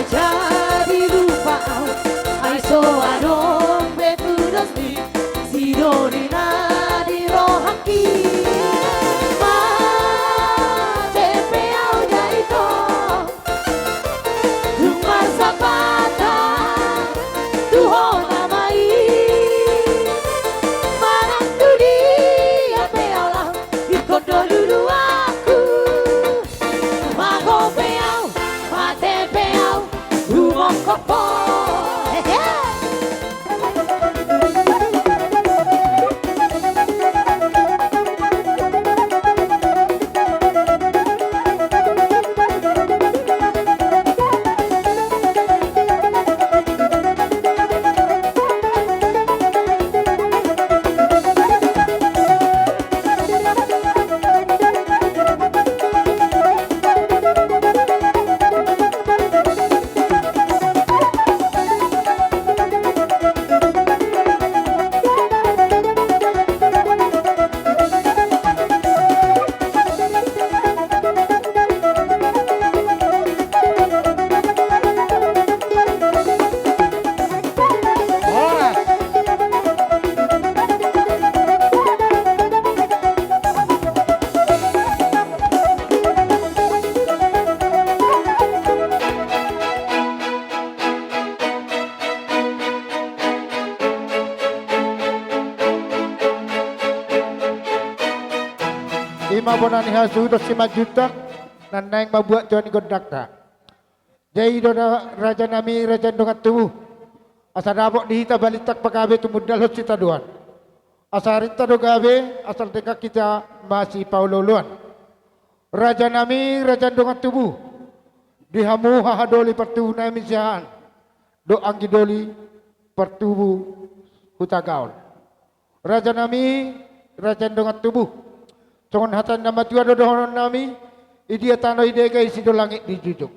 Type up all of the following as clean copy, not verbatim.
jadi lupa ai so aron betudas di sidorina di rohaki ma tepe au jaito rumah zapata tuhona mai mana tu dia peola ikodo dulu aku mago peau mate peau rumah kopo Ima bonan hasu dos 5 juta naneng mabuat Johnny Gondakta. Jai dona raja nami raja dongat tubuh. Asa dabok dihita balitak pagabe tumudal hot cita duan. Asa rita do gabe asal teka kita masih paululuan. Raja nami raja dongat tubuh. Dihamu hahadoli pertubuh nami sihan. Do anggi doli pertubuh hutagaul. Raja nami raja dongat tubuh. Songon hatan nama Tuhan dodohonon nami, idia tano ide kay sido langit di jujuk.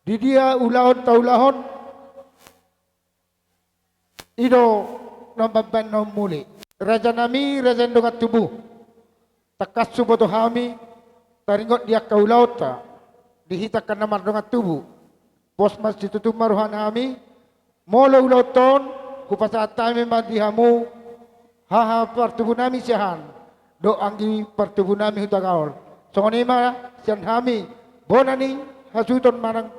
Di dia ulahon taulahon, ido nambaban nom muli. Raja nami, raja dongat tubuh. Takas suboto hami, taringot dia kaulaut ta, dihitakan namar dongat tubuh. Pos masjid tutup maruhan hami, molo ulauton, kupasa atame madihamu, haha pertubuh nami sihan. Do anggi pertubuh nami hutagaol. Songon ima sian hami bonani hasuton marang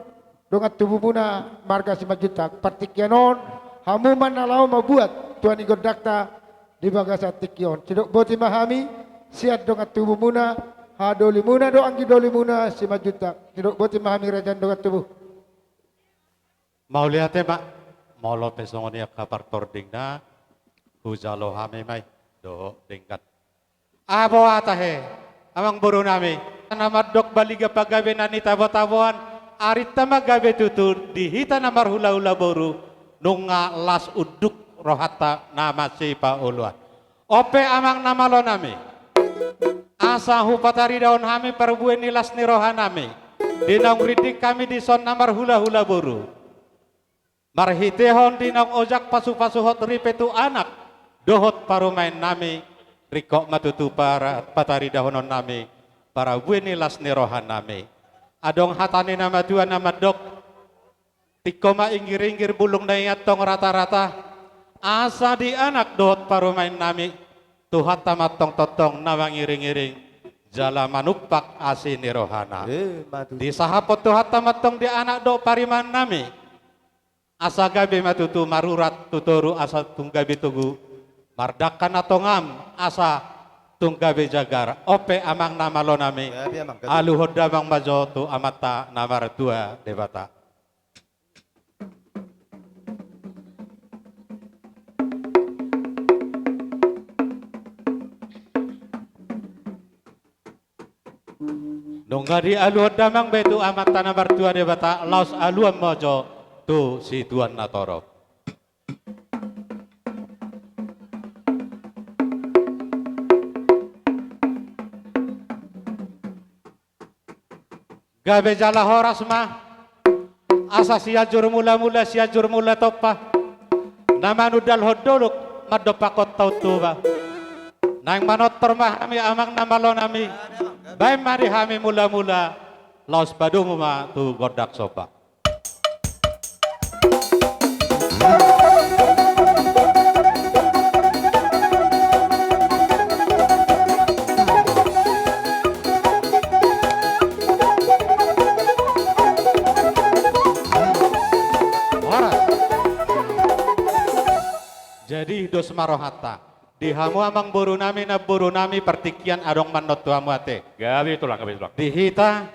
dongat tubuh muna marga 5 juta. Partikyanon hamuman nalau mabuat Tuhan Gondakta di bagasa tikyon. Sidok boti mahami siat dongat tubuh muna hadoli muna do anggi doli muna 5 juta. Sidok boti mahami rajan dongat tubuh. Mau lihat ya mak, mau lo pesongon ya kabar tording na hujalo hami mai do dengkat. Abo atahe, amang buru nami. Nama dok baliga pagabe nani tabo-taboan. Arita magabe tutur dihita namar hula-hula boru. Nunga las uduk rohata nama si pauluan. Ope amang nama lo nami. Asa hupatari daun hami perbueni las ni roha nami. Dinong ridik kami di son namar hula-hula boru. Marhitehon dinong ojak pasu-pasu hot ripetu anak. Dohot parumain nami. Rikok matutu para patari dahonon nami para bueni las nerohan nami adong hatani nama Tuhan nama dok tikoma inggir-inggir bulung dayat tong rata-rata asa di anak dot parumain nami tuhat tamat tong totong nama ngiring-ngiring jala manupak asi nerohana di sahapot tuhat tamat tong di anak dok pariman nami asa gabe matutu marurat tutoru asa tunggabe tugu mardakan atau ngam asa tunggabe jagar ope amang nama lo nami alu hodamang majo tu amata namar tua debata nunggadi alu hodamang betu amata namar tua debata laos aluan majo tu si tuan natoro gabe jala horas mah asa siajur mula-mula siajur mula topa nama nudal hodoluk madopakot tau tuba nang manotor mah kami amang nama lo nami bae mari kami mula-mula laos badumu mah tu godak sopa Jadi dos marohata. Di hamu amang buru nami pertikian adong manot tuamu ate. Gabi tulang. Di hita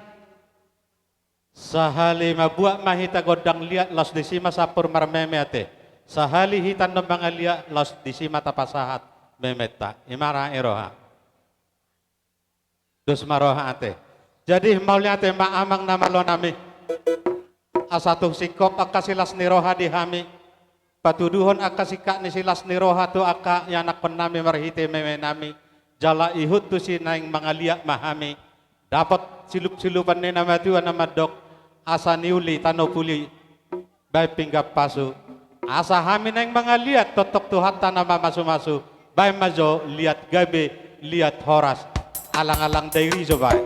sahali mabuak mahita godang liat los disima sapur marmeme ate. Sahali hitan no liat los disima tapasahat memeta. Imara eroha. Dos maroha ate. Jadi maulia ate ma amang nama lo nami. Asatu sikop akasilas niroha di hami. Patuduhon akasika ni silas niroha tu aka yanak penami marhite meme nami. Jala ihut tu si naing mangaliak mahami. Dapat silup-silupan ni nama tu nama dok. Asa niuli tanopuli. Bay pinggap pasu. Asa hami naing mangaliat totok tuhan tanama masu-masu. Bay majo liat gabe liat horas. Alang-alang dairi zo bay.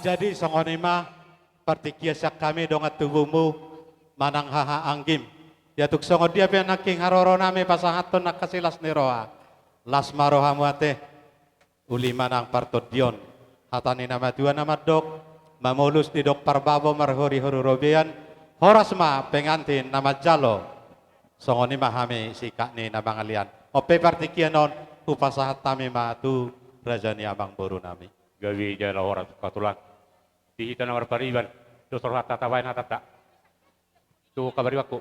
Jadi songonima partikiasak kami dongat tubuhmu manang haha anggim. Ya tuk songo dia penaking haroro nami pasangaton nakasilas niroa. Las maroha muate uli manang partot dion. Hatani nama dua nama dok mamulus di dok parbabo marhori hururobian. Horasma pengantin nama jalo. Songonima hami sikak ni nama ngalian. Ope partikianon upasahat tami ma tu rajani abang boru nami. Gawi jala horas katulang. Di hita nawar pariban. Dosor hata tawain hata tak. Tu kabari waku.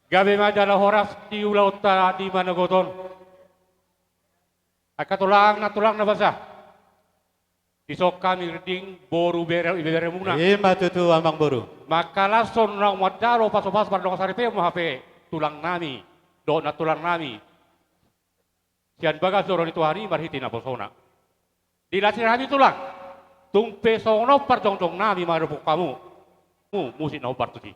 Gawi ma jala horas di ulau ta di mana goton. Katulang na basa. Isok kami reding boru ibere muna. Ima tutu abang boru. Maka lason nang wadaro paso-paso pada dong saripe mo hape tulang nami. Do na tulang nami. Sian bagas doron itu hari marhiti na posona. Dilasir kami tulang. Tumpe sono parjong nami marupuk kamu. Musi na partuji.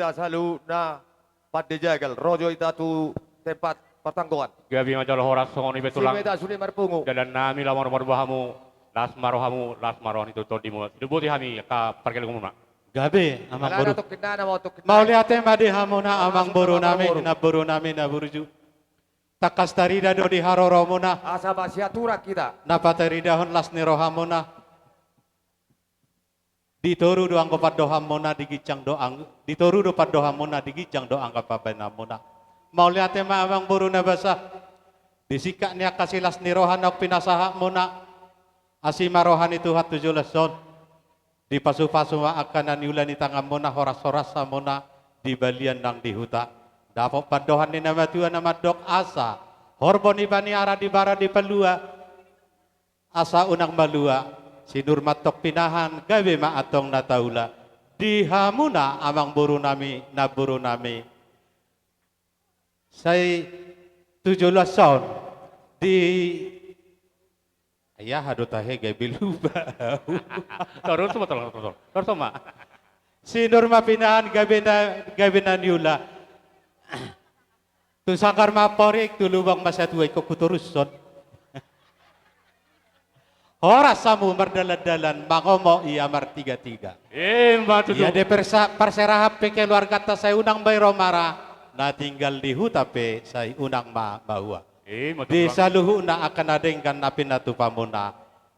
ita selalu na padejagal rojo ita tu tempat pertanggungan. Gabi majal horas songoni betulang. Simeda suni marpungu. Dalam nami lamar marbahamu, las marohamu, las marohan itu todimu. Dibuti kami ka perkel kumuna. Gabi amang Wala buru. na to kinana mo to kinana. Mauliate madi hamuna amang buru nami na buruju. Takas tarida do di haroro muna. Asa basiatura kita. Napatarida hon las nirohamuna. Ditoru do angko padoham muna digicang doang. Ditoru do padoham muna digicang doang kapabena muna. Mauliate ma amang buru na basa. Disika niya kasilas nirohan ok pinasaha muna. Asima rohan itu hat 17 son. Di pasu-pasu akan niulan ni tangan muna horas-horas sa muna di balian nang di huta. Dapat padohan ni nama Tuhan nama dok asa. Horbon ibani ara di bara di pelua. Asa unang malua. Sinur matok pinahan gawe ma atong nataula. Di hamuna amang buru nami na buru nami. Say 17 tahun di ayah hadu tahe gay biluba. Terus sama. Si Norma pinahan gabi na niula. Tu sangkar maporik tu lubang masa tuai ko kuturuson. Horas samu merdalalan mangomo iya mar 33. Matu Ya de perserahap pe keluarga ta saya unang bay romara. Na tinggal di hutape say unang bahua. Di saluhu na akan adengkan napin na tupamuna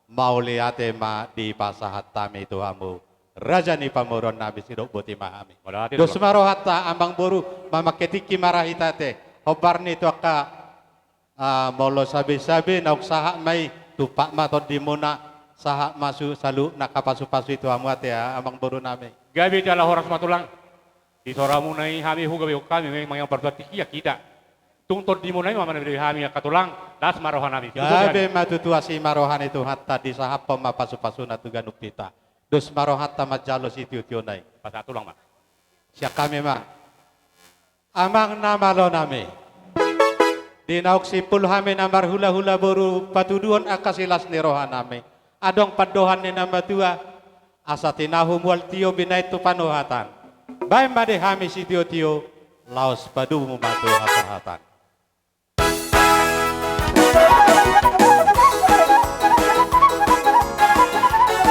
mauliate ma di pasahat tami itu hamu raja ni pamuron nabi sidok buti mahami. Dos marohata ambang buru mamaketiki marahitate hobar ni to ka molo sabi-sabi na usaha may tupak matod di muna saha masu salu nakapasu-pasu itu hamu ate ambang buru nami. Gabi jala horas matulang. Di soramu nai hami hugabi kami memang yang berarti kita. Tungtod di munai mama nabi hami katulang das marohan nami. Gabe matutuasi marohan itu hatta di sahap mapasu-pasu na tuganuk kita. Dos marohatta majalos itu tionai. Pasal tulang mah. Siya kami ma. Amang namalo nami. Dinauk sipul hami namar hula-hula boru patuduan akasilas ni rohan nami. Adong padohan ni nama tua. Asa tinahum wal tio binay tu panuhatan. Baik made hami si tio-tio. Laos padu membantu hasahatan.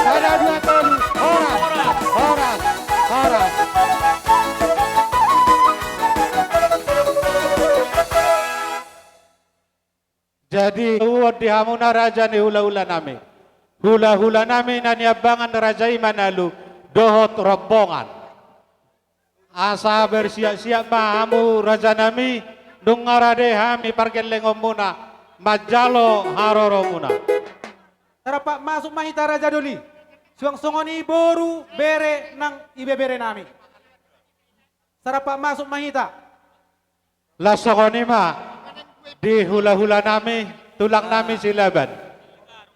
Ada dua kali. Horas. Jadi uwad di hamuna raja ni hula-hula nami. Hula-hula nami na niabangan raja imanalu. Dohot rombongan. Asa bersiap-siap mahamu raja nami. Dungarade hami pargelengom muna. Majalo haroro muna. Tarapak masuk mahita Raja Doli. Suang-songoni boru bere nang ibebere nami. Tarapak masuk mahita. Lasokoni ma di hula-hula nami tulang nami silaban.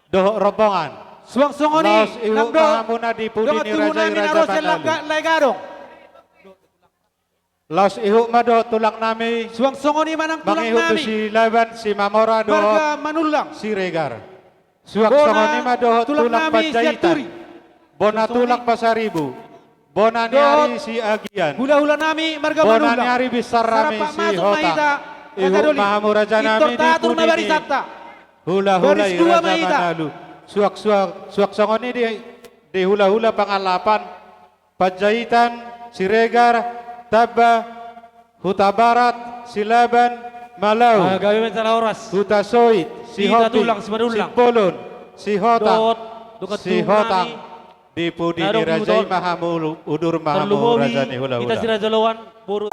Doh rombongan. Suang-songoni Laos iu nang do. mahamuna di pudini raja Legadong. Laos ihu mado tulang nami. Suang-songoni manang tulang Mangihu nami. si laban si mamora do Marga manulang. si regar. Suang-songoni ma do tulang pajaitan. Bona tulang pasaribu. Bona niari si agian. Hula-hula nami marga Bona manulang. niari besar rami Tarapak si masuk hota. mahita. Ihu mahamu raja nami di Tatur na pudini. barisata. Hula-hula Baris dua raja mahita. manalu. Suak-songoni di hula-hula pangalapan. Pajaitan, Siregar, Taba, Huta Barat, Silaban, Malau, Gawe mentala oras. Huta Soit, si Kita Hopi, tulang, si semerulang. Polon, si Hotang, Dot, dukat si tunami. Hotang. Di pudi Narong ni Raja Udon. Mahamu udur Mahamu Terlumowi. Raja ni hula-hula. Kita si Raja Lawan. Burut.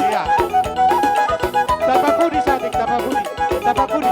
Iya. Tapabudi sadik, tapabudi. Tapabudi.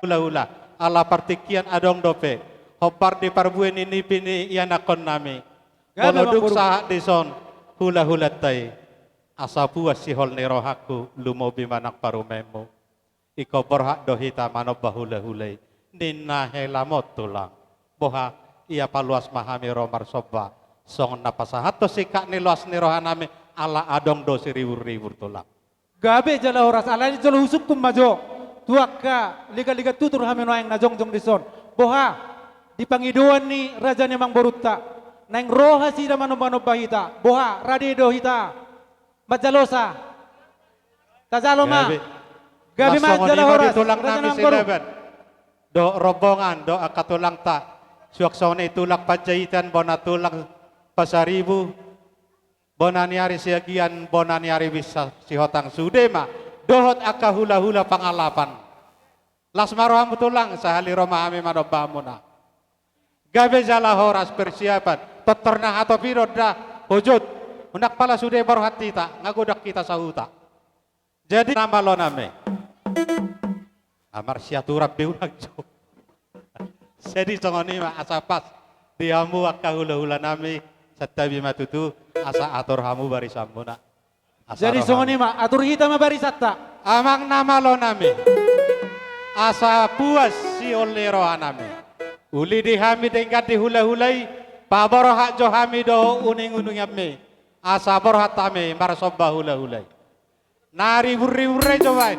hula-hula ala partikian adong dope hopar di parbuen ini pini ianakon nami Gabe boloduk mangkuru. sahak dison hula-hula tai asa puas sihol ni rohaku lumo bimanak parumemu iko borhak dohita manob bahula-hulai ninna helamot tulang boha ia paluas mahami romar soba song napasahato sikak ni luas ni rohanami ala adong dosi riwur-riwur tulang. Gabe jala horas alani jalo husuk kum majo. Tuaka liga-liga tutur hamen waeng na jongjong dison. Boha dipangiduan ni raja ni mang boruta. Naing roha sida manob-manob bahita. Boha radido hita. Majalosa. Tazaloma. Gabe mas jala horas. Tulang Raja nami ni mang boru. silaban. Do rombongan do akatulang ta. Suaksone tulak pajahitan bona tulang pasaribu. Bonaniari siagian bonaniari bisa sihotang sudema dohot aka hula-hula pangalapan las maroham tulang sahali roma ame manobamuna gabe jala horas persiapan totorna atau piroda hujud unak pala sude baru hati tak ngagodak kita sahuta jadi nama lo name amar siatu rabbi unak jo jadi songoni ma asapas diamu aka hula-hula nami satabi matutu asa atur hamu barisambuna. Jadi songoni ma atur hita ma barisatta. Amang nama lo nami. Asa puas si oleh rohanami. Uli dihami tingkat di hula-hulai. Paborohak johami do uning-uning yami. Asa borohat tami marasobah hula-hulai. Nari burri-burri cobain.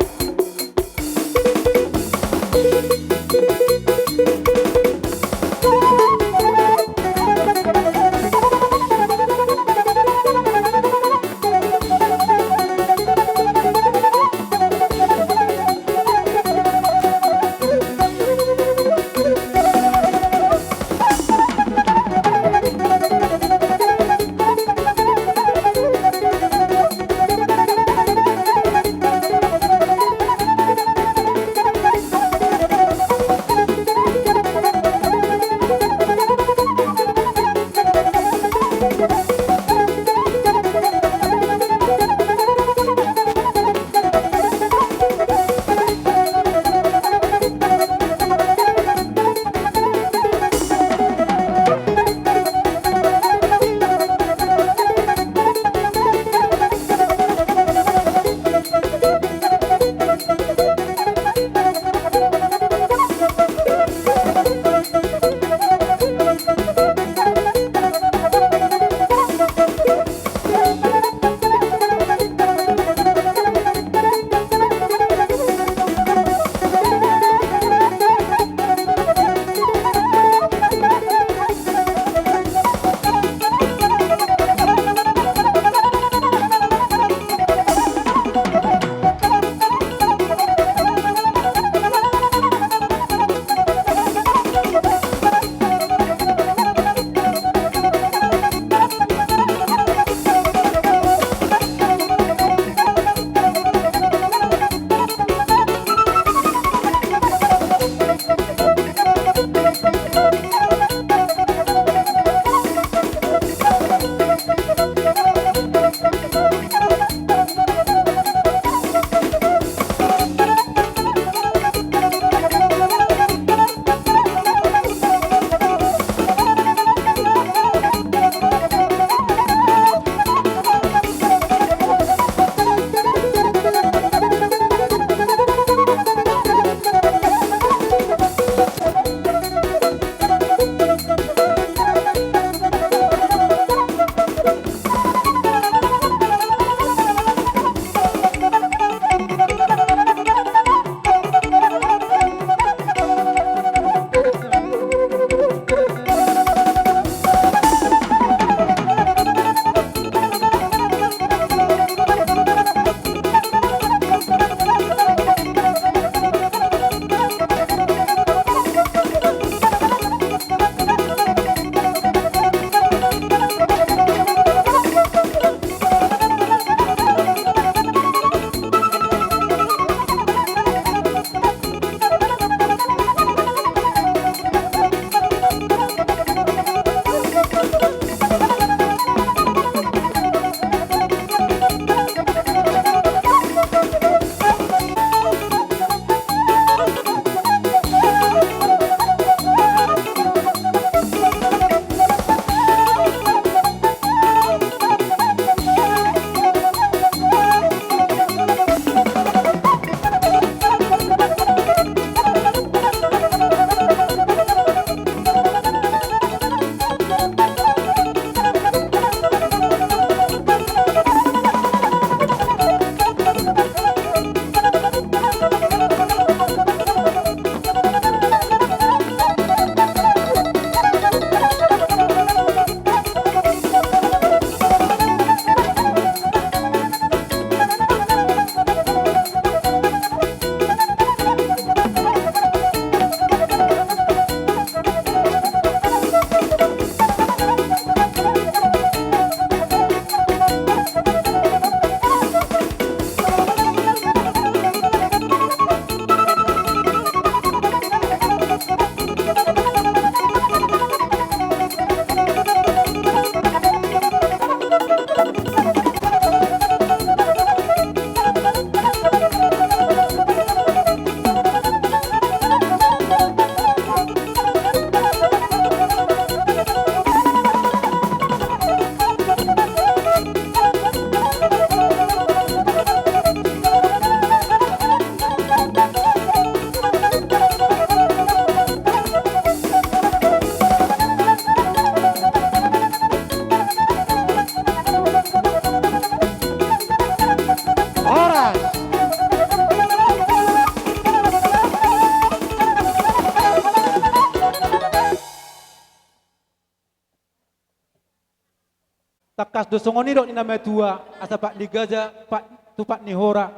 takas dosongoni dok ni nama tua asa pak digaja pak tupak ni hora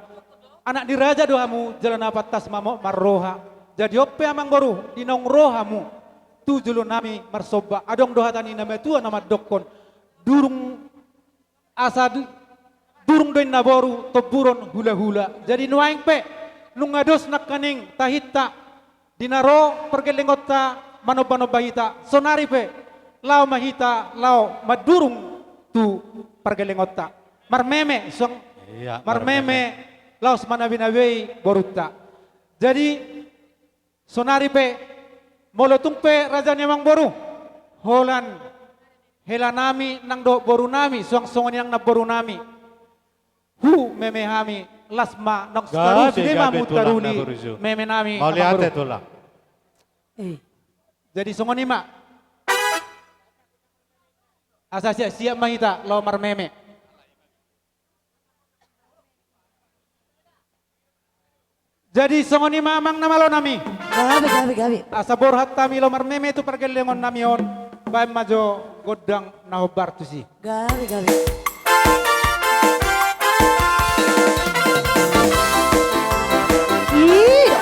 anak diraja dohamu jalan apa tas mamok marroha jadi ope amang boru dinong rohamu tu julu nami marsoba adong doha tani nama tua nama dokon durung asa durung doin naboru to buron hula-hula jadi nuaing pe nungados nak kaning tahita dinaro pergelengota manobano bahita sonari pe lao mahita lao madurung tu pergelengota marmeme song Iya, marmeme laos manabinawei boruta jadi sonari pe molotung pe raja nyamang boru holan hela nami nang do boru nami song yang na boru nami hu meme hami lasma nang staru Gabi, sudema gabi tulang mutaruni na borujo. meme nami Mau amang lihat boru. itu lah. Jadi songoni mak asa siap mahita lo marmeme jadi songoni mak amang nama lo nami Gabi. asa borhat tami lo marmeme tu pergelengon nami on bae majo godang nahobar tu si Gabi. Ih,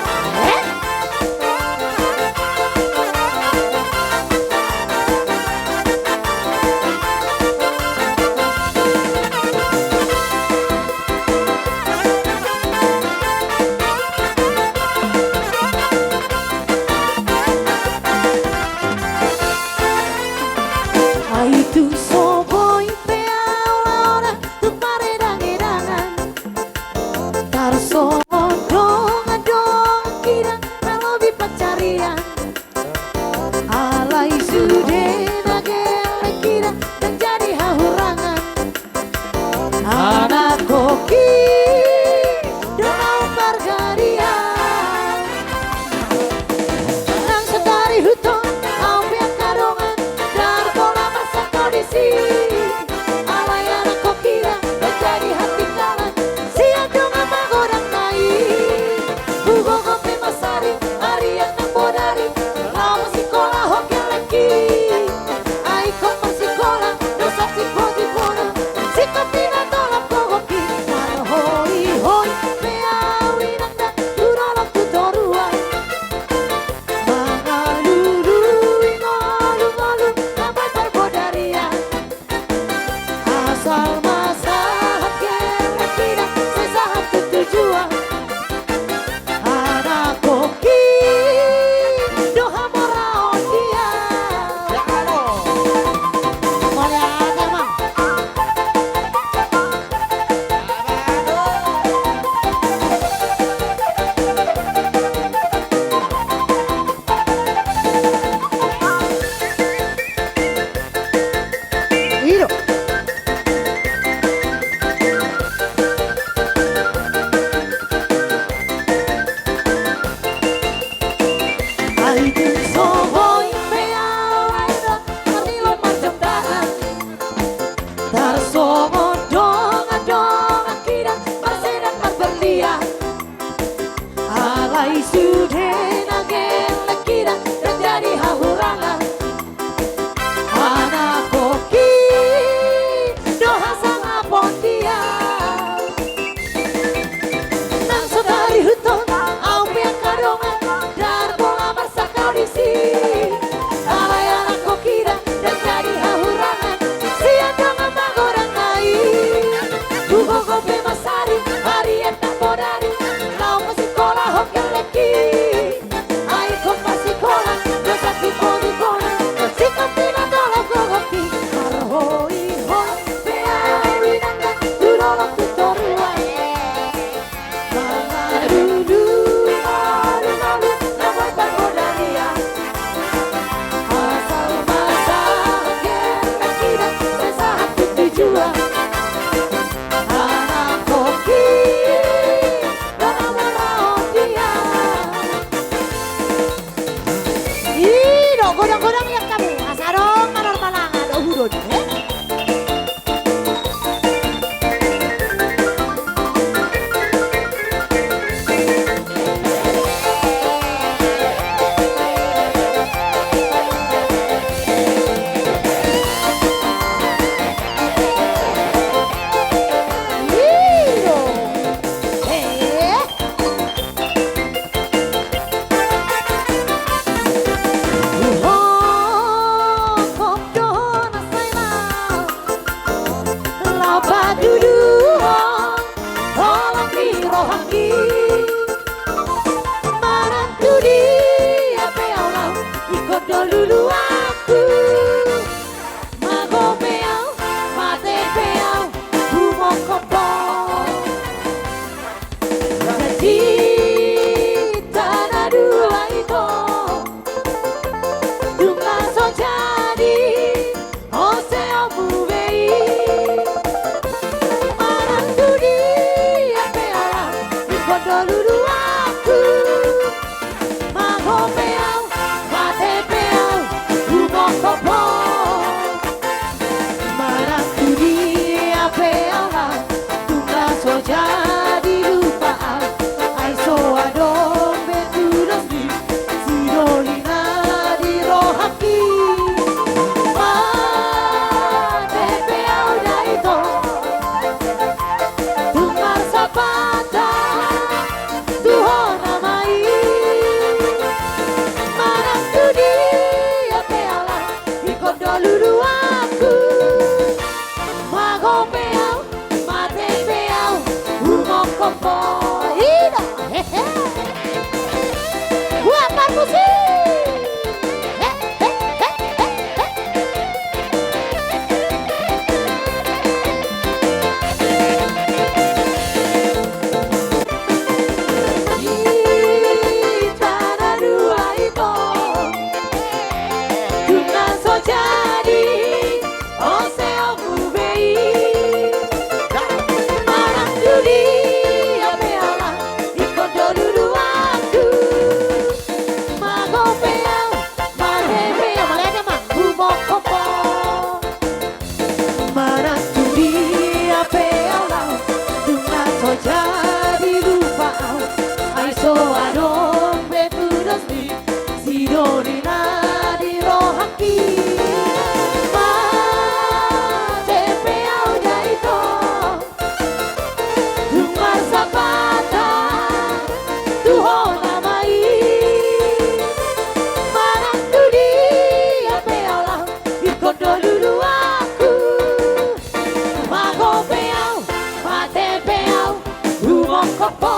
Ai tu so voy pe ahora tu paredangan Tarso dong kira kalau bi pacarian Alai sude nagele kira dan jadi hahurangan Anak koki donau margarian Nang sekari hutan au biak kadongan dan bola masa kondisi Alai anak kokira dan jadi hati kalan siap dong apa godang naik Bugo kopi masari Arian nang bodari lama sekolah hoki leki Ai kok sekolah dosa tipo-tipona Sikapina tolak kogoki Mano hoi Meawi nangda Duralak tutoruan Mangalului Malu-malu Namai perbodarian Asal masahat kira-kira Sesahat tujuan Anak koki Doha moraon dia Ya Allah Mulai ada mang Iro Ay tu so voy pe awaida Manilo macam daan Tarso dong kira Marsedan marberlian Alai sude nagele kira Dan jadi hahurangan Anak koki Doha sama pondia Nang sekali hutan Au piang kadongan Dan bola masa kau di Dorina di rohaki Ma tepe au jaito Dumar sapata Tuhona mai Manang dudi ape Allah Ikondo dulu aku Mago peau Mate peau Rumong kopo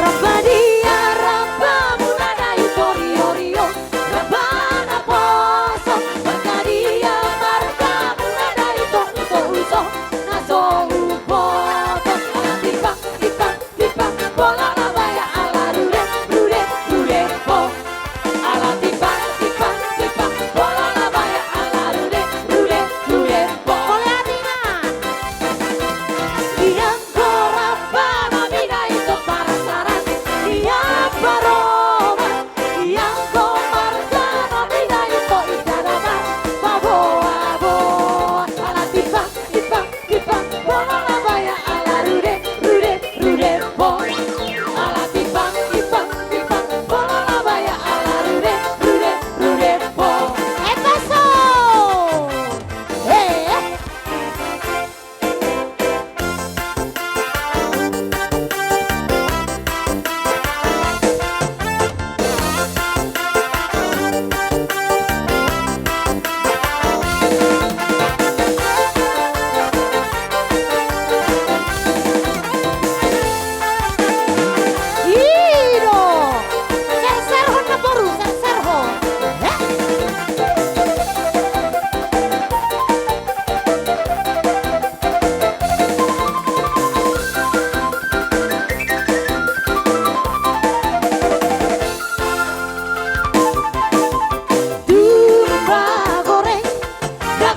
Rabadia ramba mulana itorio rio Rabana poso Bagadia marka mulana ito uso Naso upoto Tipang tipang tipang Bola labaya ala rude rude rude po Ala tipang tipang tipang Bola labaya ala rude rude rude po Oleh Atina Yang korabana mina itu parasaran Yang baroma Yang komargana mina itu idarama Baboa boa Ala tipang tipang tipang Bola labaya ala rude rude rude po Ala tipang tipang tipang Bola labaya ala rude rude rude po Epaso Iro Ser-serho na boru ser-serho Dumba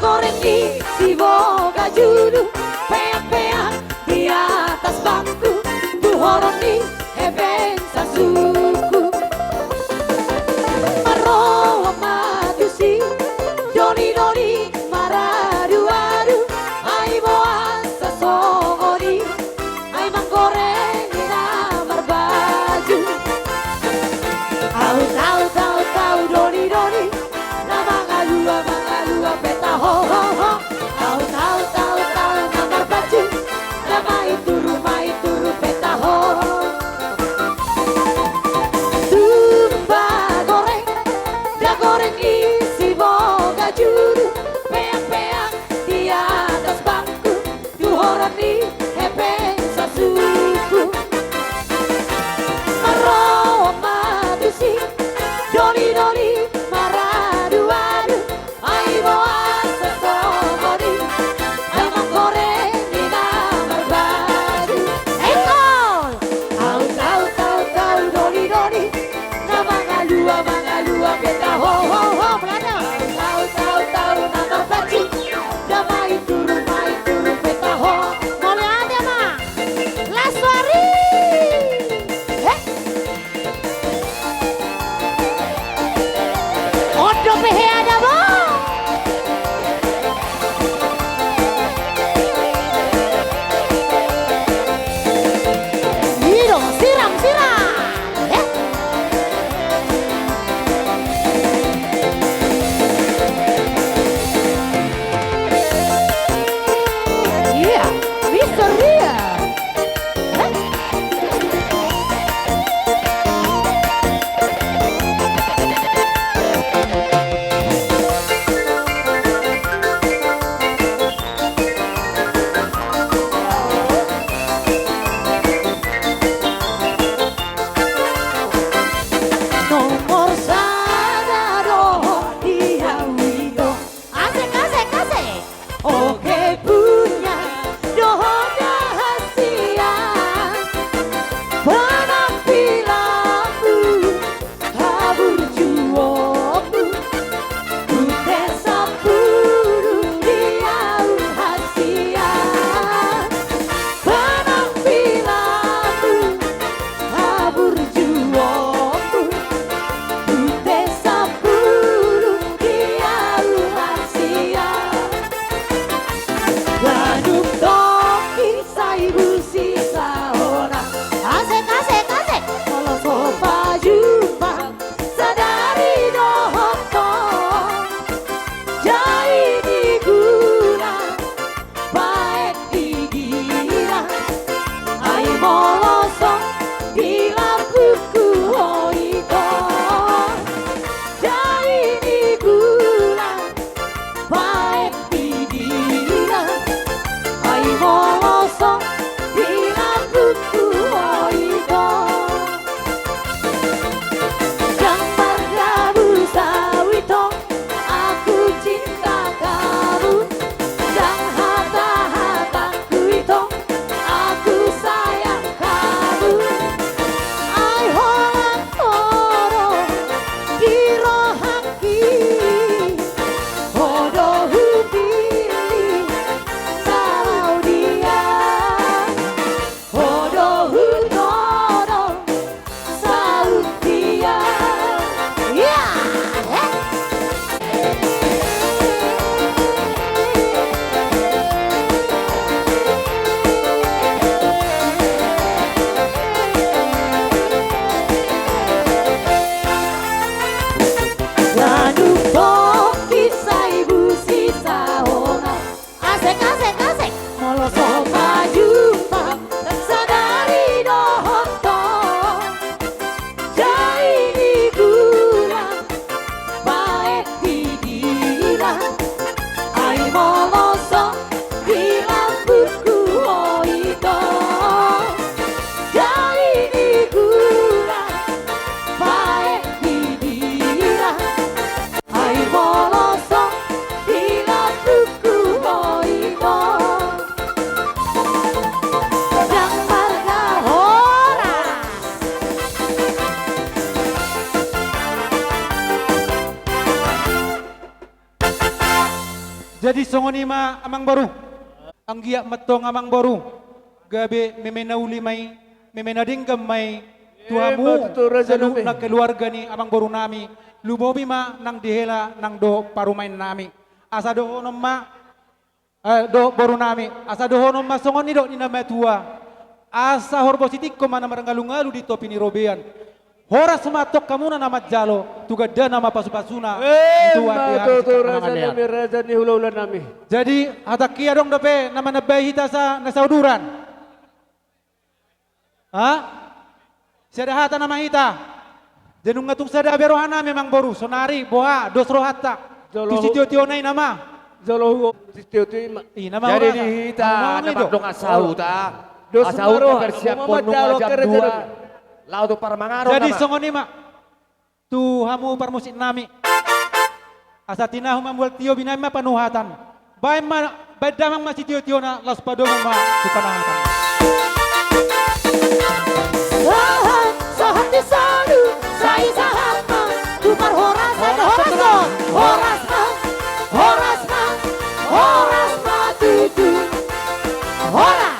goreng di si boga judu Pea-pea di atas bangku Buhoron di eben sasuku Maroa madusi Doni-doni maradu-adu Ai boa sasogori Ai manggoreng di namar baju Tahu doni-doni Nama mangalua peta ho ho ho Tahu namar baju Nama itu rumah itu peta ho Tumba goreng isi boga juru Peang-peang di atas bangku Duhoran di hepeng sasuku Maroa madusi Doni-doni maradu-adu Ai boa sasogori Ai manggoreng di namar baju Ekol Tahu doni-doni Na mangalua beta ho ho ho Belanda Tahu namar baju Dama itu beta ho Boleh ada mah Laswari Odo pehe ada bo Iro siram Iya Mister Ria Nomor sadaro diawido Asik Oke punya doho rahasia Penampilanmu Kabur juomu Kute sapuru diau hasia Penampilanmu Kabur juomu Jadi songonima amang baru. Ang giyak matong amang baru. Gabi memenauli may memenadinggam may tuhamu salu na keluarga ni amang baru nami. Lumobi ma nang dihela nang do parumain nami. Asa do honom ma do baru nami. Asa do honom ma songoni do ni nama tua. Asa horbositik ko mana marangalungalu di topi ni Robean. Horas matok kamu na nama jalo, tugada nama pasu-pasuna. Itu Raja ni hula-hula nami. jadi hatakia dong dope nama nabai hita sa nasauduran. Ha? Siada hata nama hita. Jenung ngatung sada berohana memang boru sonari boha dos rohata. Tu tio nai nama. Jolo tio Nama Jadi orang. di hita nama dong asau ta. Dos Asau maroha, bersiap umama ponung jalo jam kere 2. Laut para mangaro Jadi nama. songoni mak. Tu hamu parmusik nami. Asatina humambul tio binama panuhatan. Baik ma bedamang masih tio na las padong ma supanahatan. Sahan, sahan di sadu, sai sahan mang, tumar horas ada horas don, horas mang, horas matutu, horas.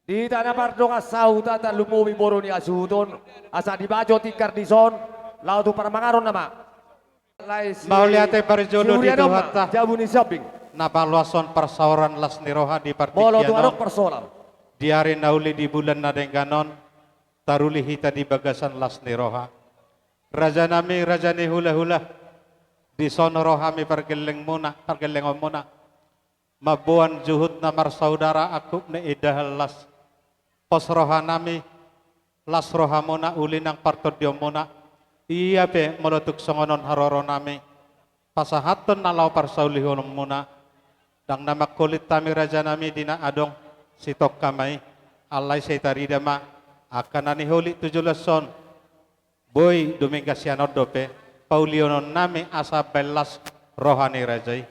Di tanah pardong asau tata lumumi boroni asuton. Asa di bajo tikar di son. Laut para mangaro nama. Mau lihat perjodoh di Tuhatta. Jabuni shopping. Napaluason persauran las niroha di Molo tu arok partikianon. persoalan. Di hari nauli di bulan nadengganon. Taruli hita di bagasan las niroha. Raja nami raja ni hula-hula. Di sono rohami pergeleng muna. Mabuan juhud namar saudara aku ne idahal las. Pos rohanami las rohamuna uli nang partodyo muna. Iya be molotuk songonon haroro nami. Pasahaton nalau parsaulihon muna. Dang nama kulit tami raja nami dina adong sitok kamay. Alay setarida ma. Akanani huli 17 son. Boy Domingas Yanodope. Paulionon nami asa belas rohani rajai.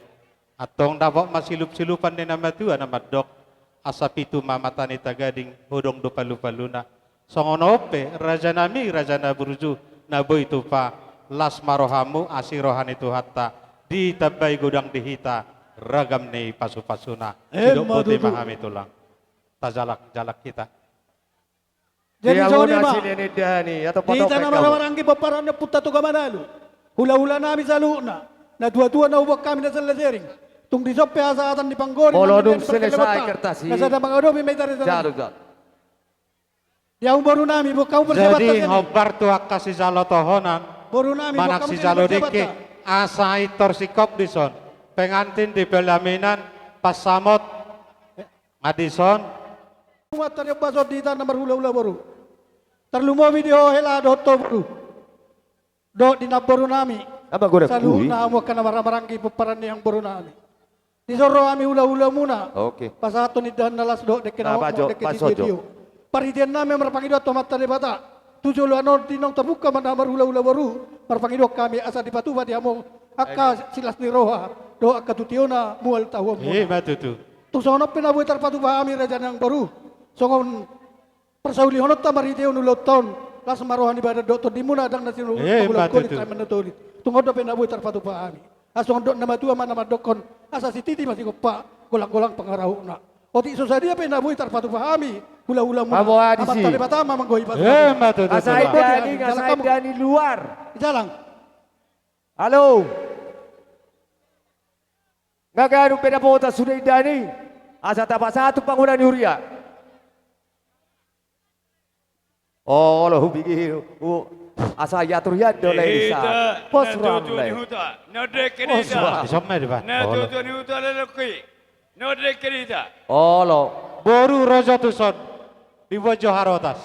Atong dabok masilup-silupan ni nama tua nama dok. Asa pitu mamatani tagading hodong do palu-paluna. Songonope raja nami raja na burju nabo itu pa las marohamu asirohan itu hatta di tabay gudang dihita ragam ni pasu-pasuna. Hidup putih mahami tulang. Tajalak-jalak kita. Jadi Dia songoni una mak. sinini dani atau Di potong tanah kau. marang-marangki paparan na puta to kamanalu. Hula-hula nami sa luna. Na dua-dua na ubak kami na sa lasering. Tung di sope asatan di panggori. Molo namin dum din selesai perkelebatan. kertasi. Nasa damang adobe may tari sa Jadu jadu. Yang baru nami bu kau persiapan Jadi tadi. hobar tuak kasih jalo tohonan. Baru nami bu Manak kamu si jadi jalo persiapan dike asai torsikop dison. Pengantin di pelaminan pas samot Madison. Umat tadi basot di tanah berhula-hula baru. Terlumo video hela doto baru. Do di baru nami. Apa gua dah Selalu kui? na amo kana marang-marangki paparan yang baru nami. Disoro kami hula-hula muna. Oke. Pasato ni dan nalas do dek Nah, na Pak Jo, dek Pak di Sojo. video. Paridian nami merpangido tomat tadi bata. Tujuh luano tinong terbuka manamar hula-hula baru. Merpangido kami asa di patuba di amo akka silas ni roha. Do akka tutiona mual tahu mo. Matutu. Tusono pinabuhi tarpatuba kami raja yang baru. Songon persauli honot tamar hiteo nulot taon. Las marohan ibadah doktor di muna adang nasi bulan kulit matutu. kami menetolit. Tunggu do pinabuhi tarpatuba kami. Asong dok nama tua mana madokon asa si titi masih kopak golang-golang pengarahuna. Oti susah dia pinabuhi tarpatuba kami. Hula-hula muna. Amo adi Amat si. tali batama manggohi patuba. Matutu. Asai tulang. dani, asai dani luar. Jalan. Halo. Ngagano pinapota sudah dani. Asa tapak satu pangunan Yuria. Oh, lo hubigi. Asa yatur yad dole isa. Pos ramle. Isomnya di Pak. Oh, lo. Boru rojo tuson di wajah harotas.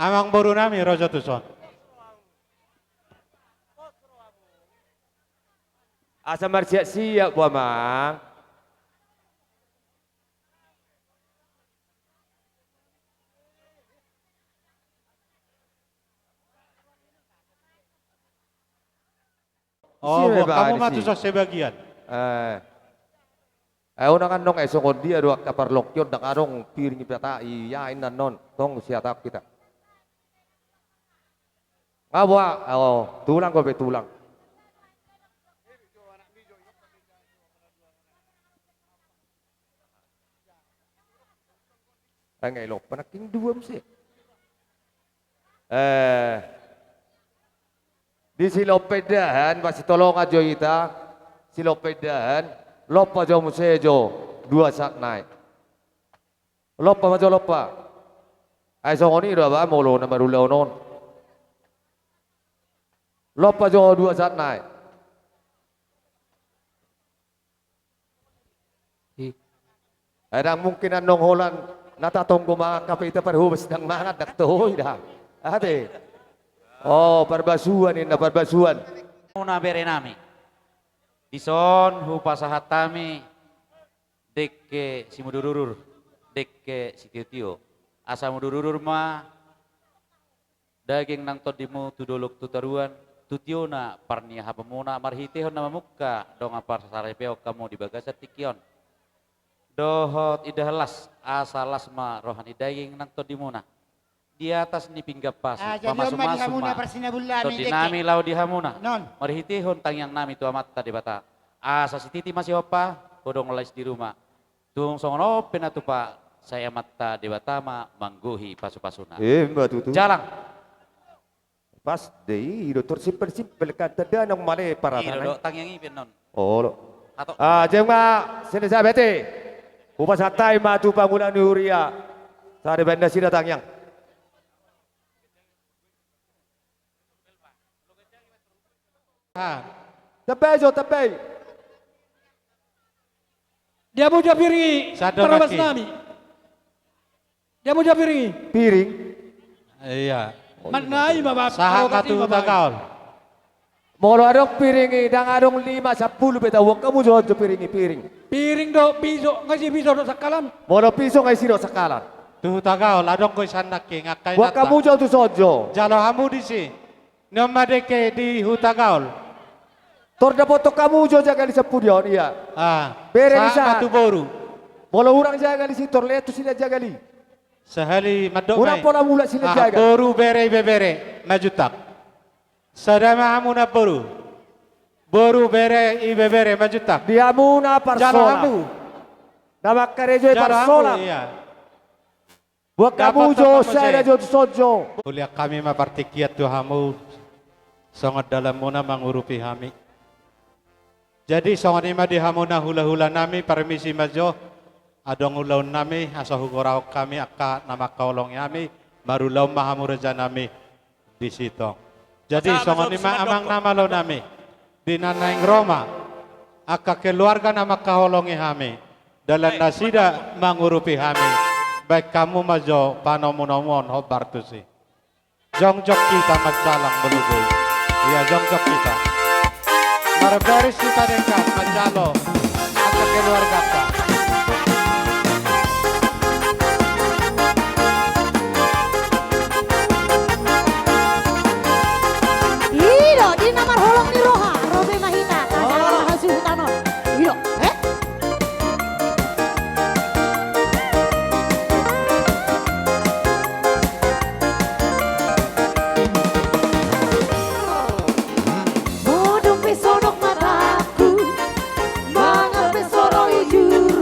Amang boru nami rojo tuson. Asa siap-siap bu Amang. Oh, Sini, Pak, kamu di matu sini. sos sebagian. Una kan dong esok dia dua kapar lokyon dak arong piring pata iya inan non tong siatap kita. Ngawa, oh, tulang ko be tulang. Ang ilok panaking duwam sih. Di silopedahan masih tolong aja kita. Silopedahan, lopa jo musejo 2 saat naik. Lopa majo lopa. Ai songoni ro ba molo na marulaw non. Lopa jo 2 saat naik. Ada mungkin anong holan natatong mga kapita parhubas ng mga daktoy dah. Ate. Oh, parbasuan ini parbasuan. Una bere nami. Dison hupasahat tami dekke si mudururur dekke si tio asa mudururur ma daging nang todimu tudolok tutaruan tutio na parnia hapamuna marhitehon na mamukka dong apar sarepeo kamu di bagasat tikion dohot idahalas asalas ma rohani daging nang todimuna di atas ni pinggapas pamasuma todi nami lau di hamuna marhitehon tangyang nami tua mata di bata asa si titi masih opa kodong lais di rumah tung songono penatu pak saya mata di batama mangguhi pasu-pasuna Mbak Tutu. jalang Pas deh, dokter simpel kata dia nong male para iro tangyang ipin non Oh, lo. atau Jema sini saya bete. Upas hatai matu bangunan Nuria. Sari benda sini datang yang. Tepei jo tepei. Dia mau piringi Sadar para lagi. nami. Dia mau piringi. Piring. Iya. Manai bapak. Saha katu tagaul. Molo adong piringi, dang adong 5-10 beta. Wong kamu jo piringi piring. Piring do piso ngasih piso do sakalan. Molo piso ngai siro sakalan. Tu tagaul adong ko sanak ke ngakai Wong kamu jo tu sojo. Jalo hamu di si. Nomadeke di hutagaul. Torda foto kamu jo jaga di sepudion iya. Ah. Bere Saha bisa. katu boru. Molo urang jaga di sitor letu sila jaga li. Sehali madok Urang pola mula sila jaga. boru bere bebere majutak. Sadama hamuna boru. Boru bere i bebere majutak. Diamuna Jalo parsola. hamu. Nama karejo Jalo parsola. hamu iya. Buat kamu Dapat jo apa saya masih? jo sojo. Kuliah kami mapartikiat tu hamu. Sangat dalam muna mengurupi kami. Jadi sangat ima di hamuna hula-hula nami permisi majo. Adong ulaun nami asahu gorau kami akka nama kaolong yami baru lau mahamu reja nami di situ. Jadi sangat ima amang nama lo nami di nanaing Roma akka keluarga nama kaolongi kami dalam nasida mengurupi kami baik kamu majo panomunomon hobar tusi. Jongjok kita majalang belugui. Iya jongjok kita. Marbaris kita dekat majalo akka keluarga ka. Iro di namar holong ni roha robe mahita kasala hasil hutanon. Iro Modong pesonok mataku, mga pesoro hijau.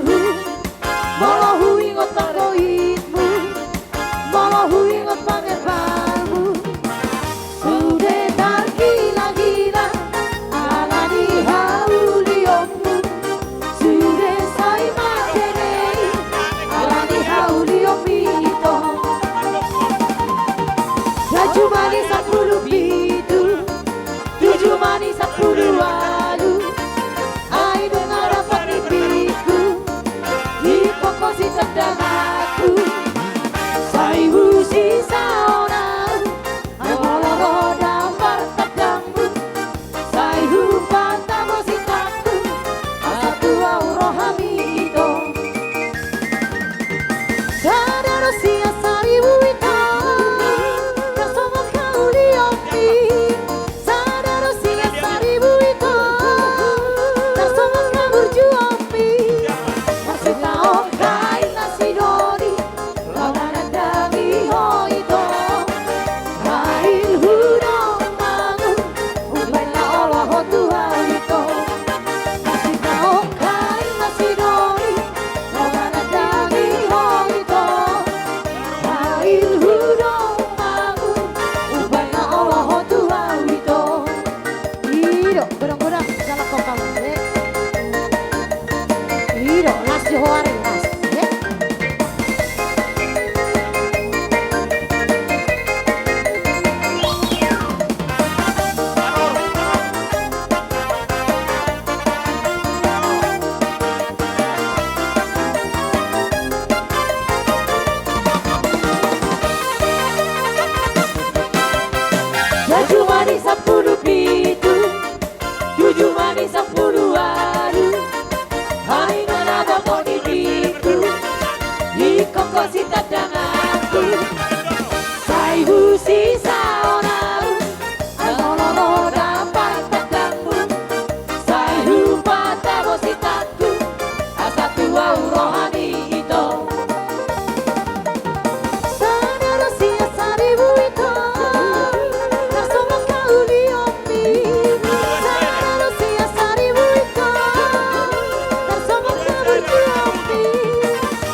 koko sita denganku Sai husi saonaru Alololo dapat tekanku Sai hupa tabo sitaku Asatu au rohani ito Sanaro sia saribu ito Nasoma kauli ombi Sanaro sia saribu ito Nasoma kauli ombi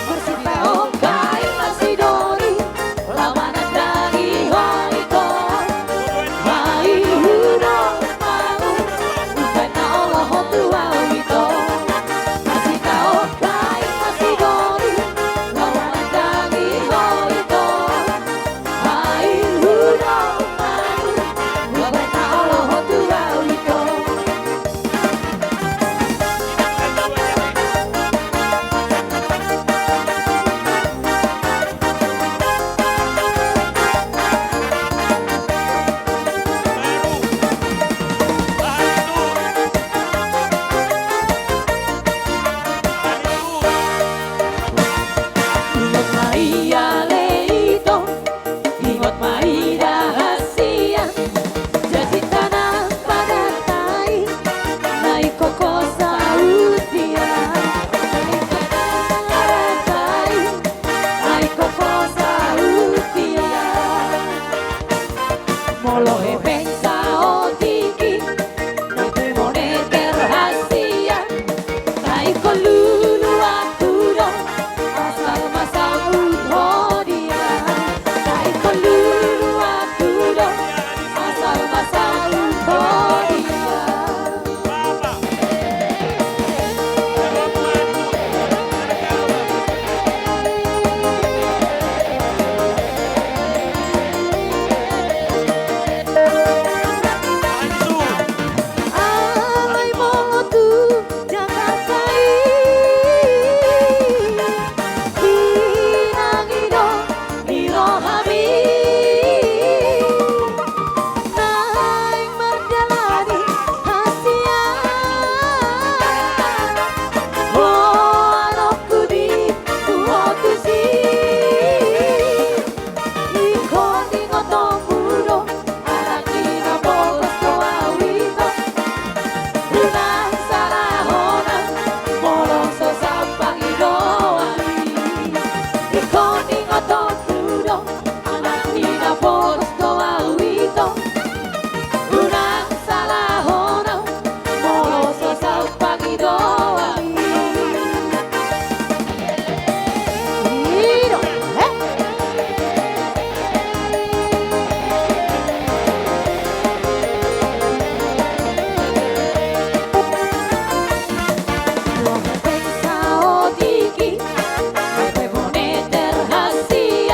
Bersita okai masih dori Lama nadagi hoiko Hai hurong mau Bukan na Allah hotu au ito Bersita okai masih dori Lama nadagi hoiko Hai hurong mau Bukan na Allah hotu au ito Ingat Maia leito, ingat Maia rahasia Jadi tanah pada tai, naik koko saut dia Pada tai, naik koko saut dia Molo hepeng sao tiki, naik moneter rahasia Naik kolulu aku dong Asal masal utho dia Naik kolulu aku dong Asal masal utho dia Alay mo tu Jakarta Hinangido Nirohami Naik merjalani Asia Anokku di Tuhoku si Iko di ngotong muro Anak di ngopokos toa wito Unang sarahona Molong so sampang idoani Iko ni ngotong muro Anak di ngopokos toa wito Unang sarahona Molong so sampang idoani Iro, Lo pensao tiki, me moneter hasia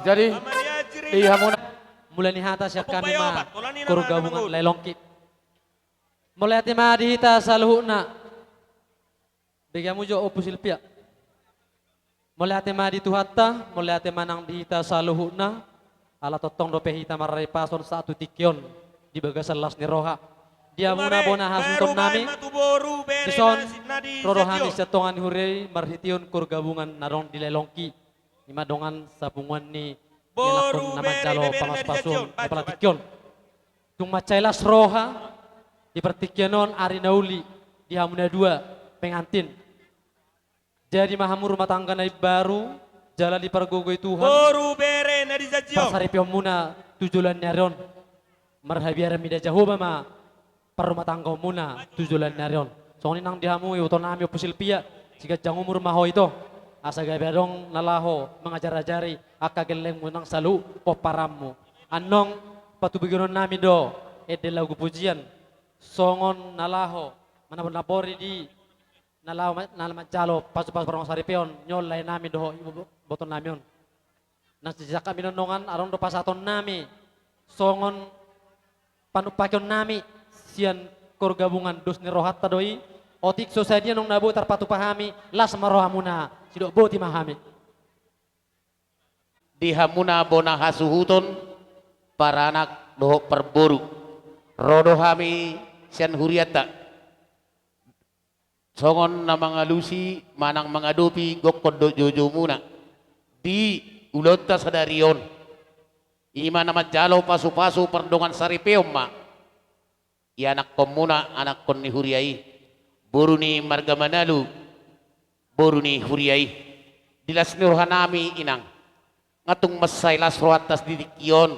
Jadi di Hamuna mulai ni hata siya kami ma kuro gabungan lelongki. Mulai ati ma dihita sa luhuna. Bigyan mo jo opo silpia. Mulai ati ma dituhatta, mulai ati manang dihita sa luhuna. Ala totong do pehita maray pason sa atu tikyon di bagasan las ni roha. Dia muna bona hasunton nami. Dison rorohami sa tongan hurey marhitiyon kuro gabungan narong di lelongki. Ni madongan sa bungan ni Nilakon naman jalo pamaspasun palatikyon. Tung macailas roha di pertikyonon ari nauli di Hamuna 2 pengantin. Jadi mahamur rumah tangga naik baru jalan di pergogoy Tuhan. Pasaripyo muna tujulan nyaron. Marhabiara mida jahoba ma parumah tangga muna tujulan nyaron. Soalnya nang dihamu uton nami opusilpia jika jangumur maho itu. Asa gabedong nalaho mengajar-ajari akageleng munang salu poparamu. Anong patubigonon nami do ede lagu pujian songon nalaho manapun lapori di nalaho nalaman jalo pas-pas parang saripion nyolay nami do boton namion. Nasi kami nonongan arong do pasaton nami songon panupakyon nami sian kor gabungan dos ni rohat tadoi otik society nong nabu tarpatu pahami las marohamuna sidok boti mahami. Di Hamuna bona hasuhuton para anak doho perboru. Rodo hami sian huriata. Songon na mga lusi manang mga dopi gokod do jojo muna. Di ulota sa darion. Ima naman jalo pasu-pasu perdongan saripeom ma. Ianak ko muna anak kon ni huriai. Boru ni marga manalu. Boru ni huriai. Dilas niruhan nami inang. Ngatung masay lasro atas didikyon.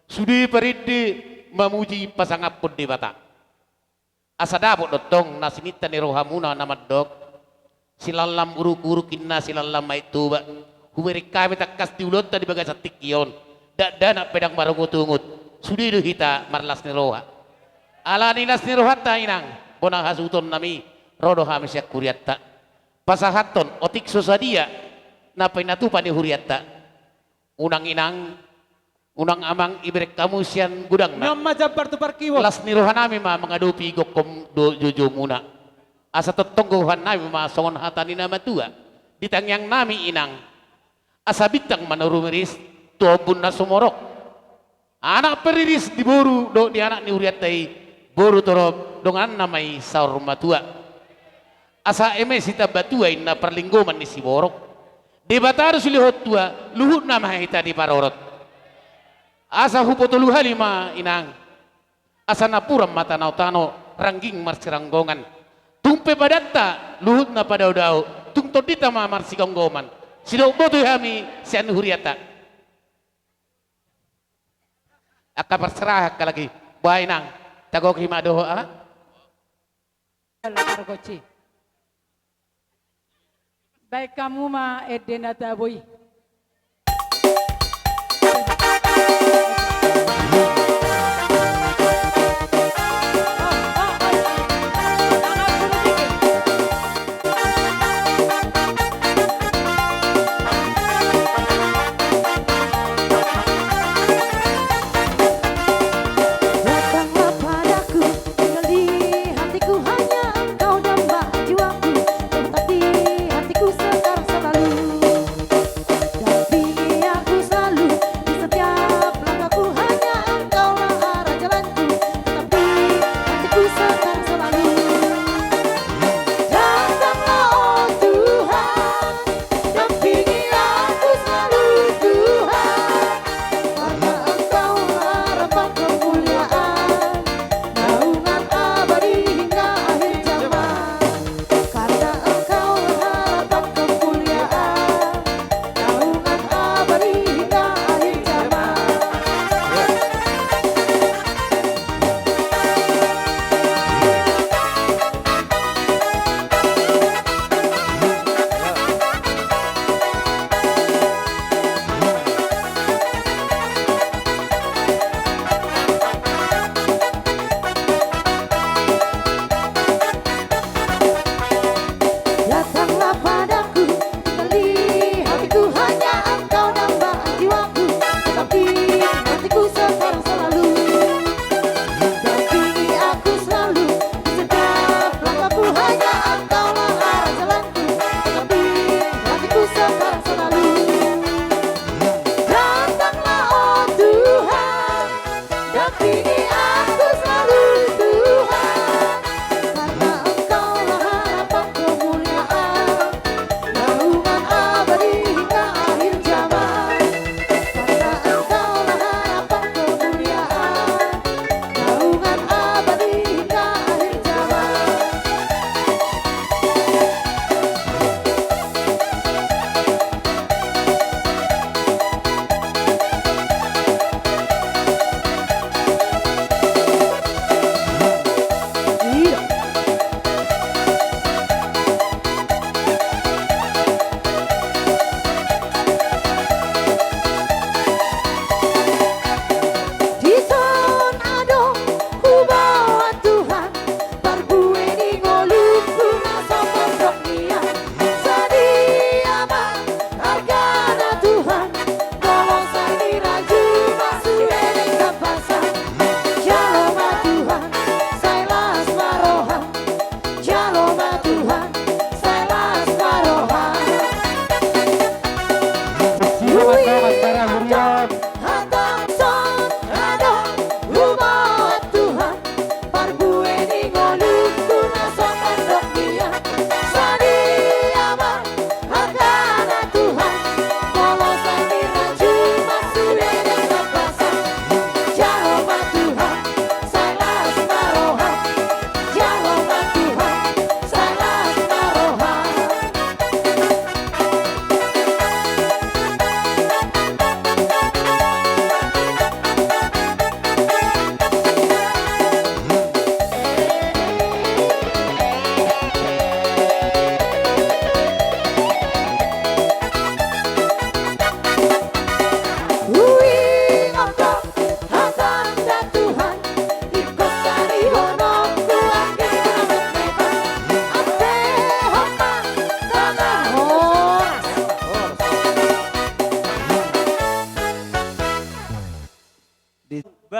Sudi paridi mamuji pasangapod di bata. Asa dabot dotong nasinita ni rohamuna namadok. Silalam uruk-urukin na silalam maituba. Huwiri kami takas diulot tadi bagai sa tikyon. Dana pedang marungut-ungut. Sudi hita marlas ni roha. Ala nilas ni rohata inang. Bonang hasuton nami rodo kami siya kuriatta. Pasahaton otik sosadia na pinatupan ni huriatta. Unang inang, unang amang ibrek kamu siyan gudang na. Nyom majabar tu parkiwo. Las niruhan nami ma mga dupi gokom do jojo muna. Asa totongguhan nami ma songon hatani na matua. Ditangyang nami inang. Asa bitang manurumiris tuobun na sumorok. Anak periris diburu do di anak ni huriattai. Boru torob dongan namai saur matua. Asa eme sita batuai na perlinggoman ni si borok. Di batar sulihot tua luhut nama hita di parorot. Asa hupotulu halima inang. Asa napuram mata nautano rangging marsiranggongan. Tumpe padatta luhut na padaudau. Tung todita ma marsigonggoman. Sidok botu hami sian huriata. Aka perserah ka lagi. Baik nang. Tagok hima doho ah. Argoci. Baik kamu ma edena taboy.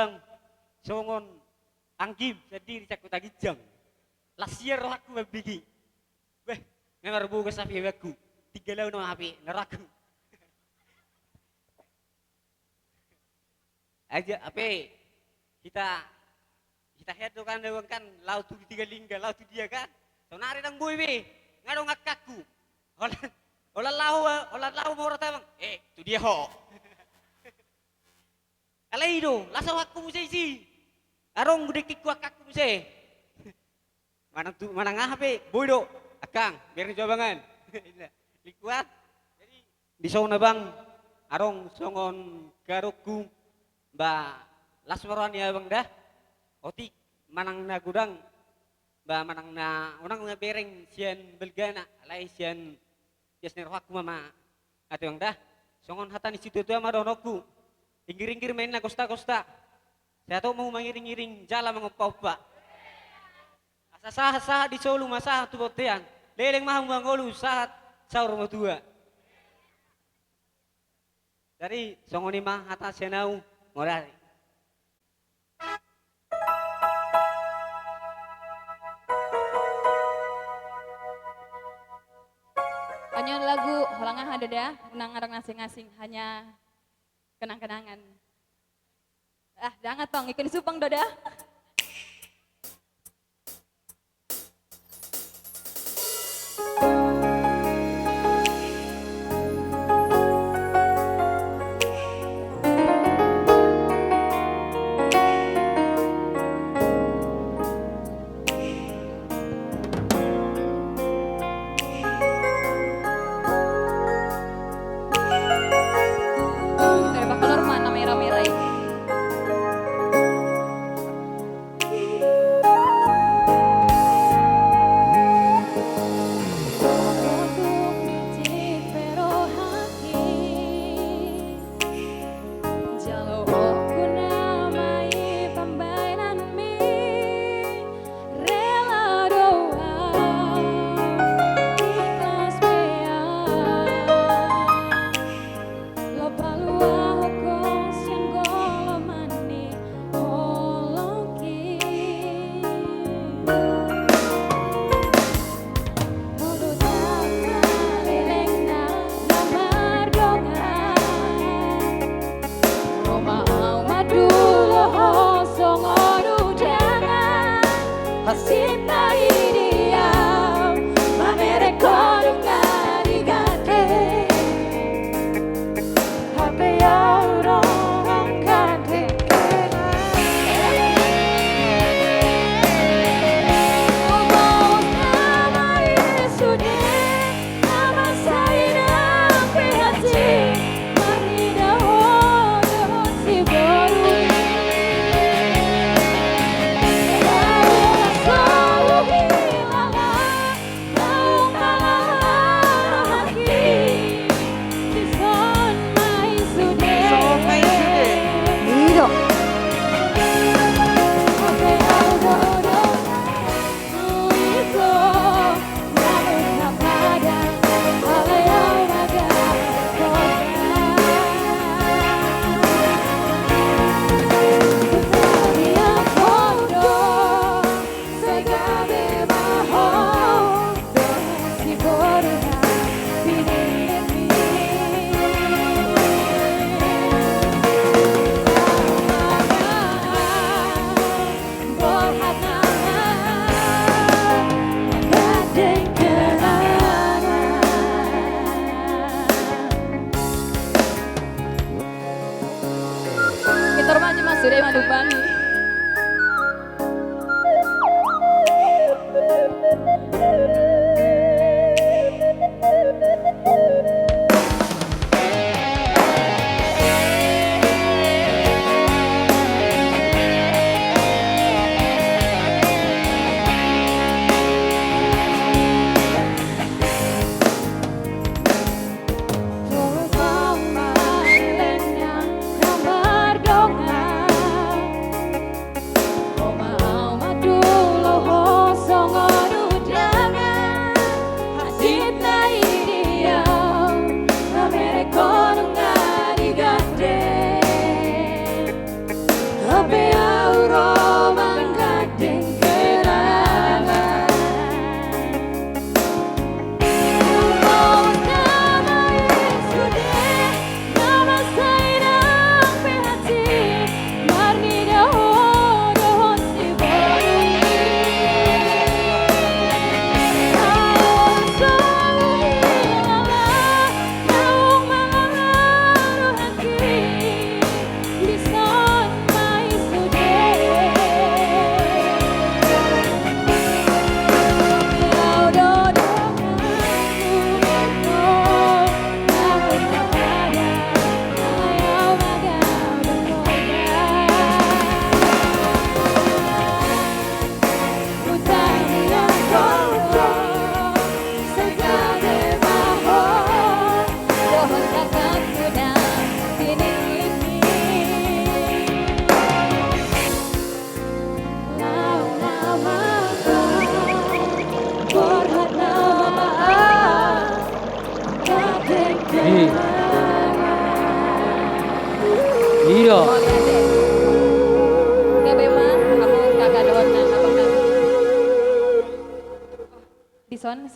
bang songon anggim jadi dicakut lagi jam lasier aku bagi weh ngar buka sapi aku 3 lawan no HP neraku aja apa kita head kan dewan kan laut tu 3 lingga laut tu dia kan so nari nang boy be ngado ngakaku olah lau mau rata bang tu dia ho alai do lasa aku musai si arong gede kiku aku musai mana ngah be boy do akang biar cobangan likuat jadi di sauna bang arong songon garoku ba lasmaran ya bang dah otik manang na gudang ba manang na unang nga bereng sian belgana alai sian jasner aku mama ate bang dah songon hatan situ tu ama donoku inggir-inggir main na kosta-kosta saya tahu mau mengiring-iring jala mengoppa asa-sah di Solo masa tu botean leleng mah mangolu saat sahur mau tua dari songoni mah atas senau ngorari Kanyon lagu holangan ada dah, unang ngarang ngasing-ngasing hanya kenang-kenangan. Jangan tong, ikut supang doda.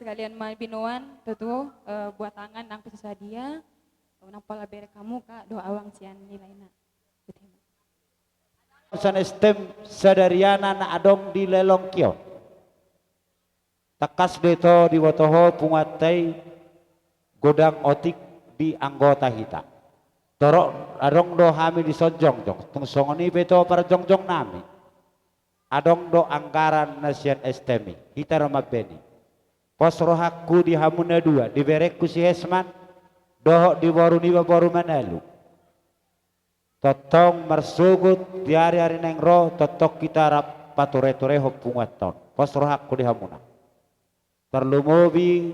sekalian binuan tutu buat tangan nang pesadia nang pala bere kamu kak doa awang sian nilainya. San estem sadariana na adong di lelongkio. Takas deto di wotoho pungatai godang otik di anggota hita. Torok adong do hami di sonjong jong. Tung songoni beto para jongjong nami. Adong do anggaran nasian estemi. Hita romabeni. Pos rohaku di hamuna dua. Di berekku si Hesman. Dohok di boru manalu. Totong mersugut di hari-hari neng roh. Totok kita rap pature-ture hopungat ton. Pos rohaku di hamuna. Terlumubi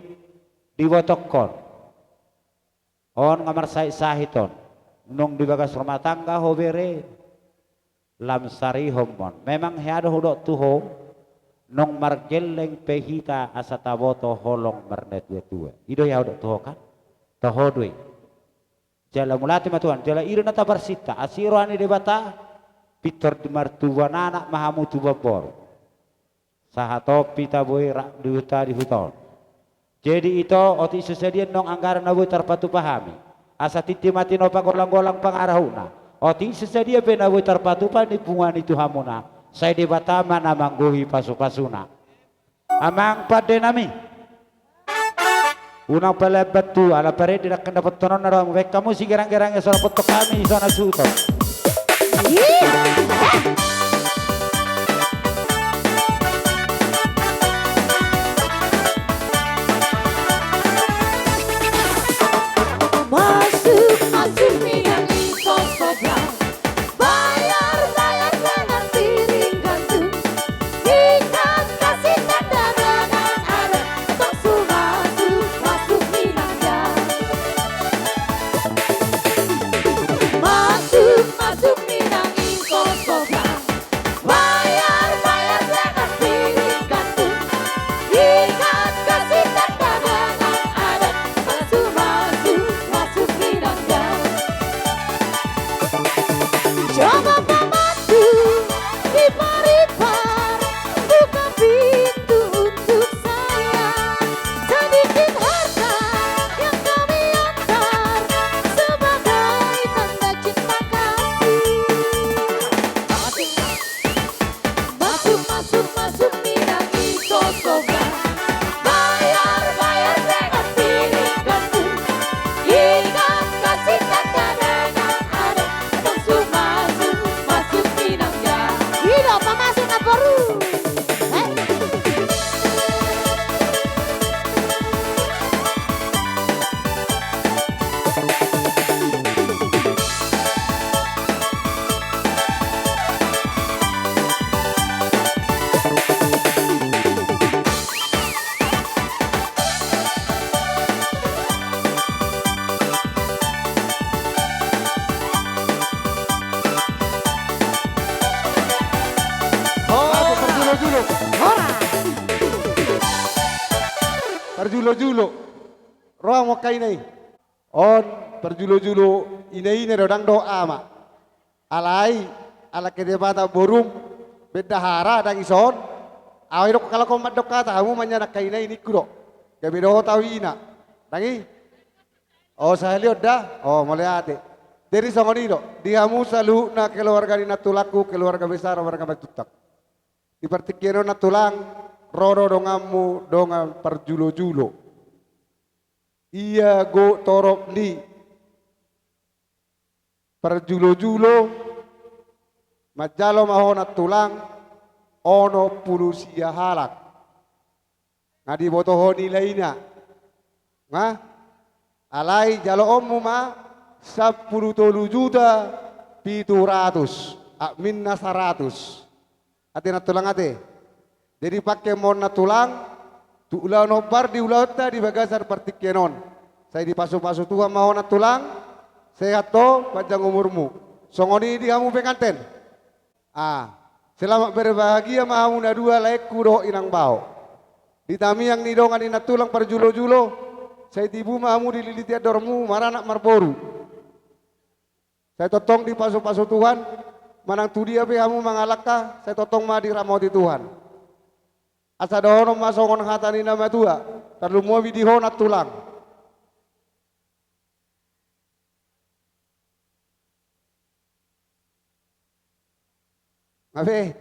di wotokon. On ngamar sahiton. Nung di bagas rumah tangga hobere. Lamsari homon. Memang heado hudok tuho. Nung margeleng pehita asataboto holong mernet tua. Ido ya hudok tuho kan? Tahodwe. Jala mulati matuan. Jala iru nata bersita. Asiro ani debata. Pitor di martuan anak mahamu tuba boru. Sahato pita boy rak diuta di huton. Jadi itu oti susedian nong anggaran nabu terpatu pahami. Asa titi mati nopa golang-golang pangarahuna. Oti susedia penabu terpatu panipungan itu hamuna. Saya debata mana mangguhi pasu-pasuna. Amang pada nami. Unang pala batu ala pared tidak kena dapat tonon naram. Kamu si gerang-gerangnya soal foto kami sana suto. Masuk minyak ikut program. Bayar dengan piring gantung. Ikan kasih tanda dengan ada. Langsung masuk minaknya. Masuk minyak ikut program. Bayar dengan piring gantung. Ikan kasih tanda dengan ada. Langsung masuk minaknya. Coba pembantu di Paripar, buka pintu untuk saya. Sedikit harta yang kami antar sebagai tanda cinta kasih. Masuk minang ikut program. Bayar dengan piring gantung. Ikan kasih tanda dengan ada. Langsung masuk minangnya. Hidup masuk naporu. Perjulo-julo. Roa mo kay nay. On perjulo-julo inay rodang doa ma. Alay ala kede bata borum bedahara dang ison. Awai dok kalau komat dok kata kamu manyanak kay nay nikro. Gabi do tawi ina. Dangi. Oh saya lihat dah. Oh mulai ate. Dari songonilo diamu salu na keluarga ni natulaku keluarga besar warga batutak. Di partikiro na tulang roro dongamu dongan perjulo-julo. Iya go torop ni perjulo-julo majalo mahona tulang ono pulusia halak. Ngadi botoho nilainya. Ngah alai jalo omu ma 10 juta 700 minna 100. Ate na tulang ate. Jadi pakai mon na tulang, tu ulah nobar di ulauta di bagasar partikienon. Saya di pasu-pasu tua mau na tulang, sehat to panjang umurmu. Songoni di kamu penganten. Selamat berbahagia mahamu na dua leku doh inang bau. Ditami yang nidongan ina tulang perjulo-julo, saya tibu mahamu dililiti adormu maranak marboru. Saya totong di pasu-pasu Tuhan, manang tu dia kamu mangalaka, saya totong ma di ramoti Tuhan. asa dohono masongon hatani nama tua tarlu mo widiho na tulang ngabe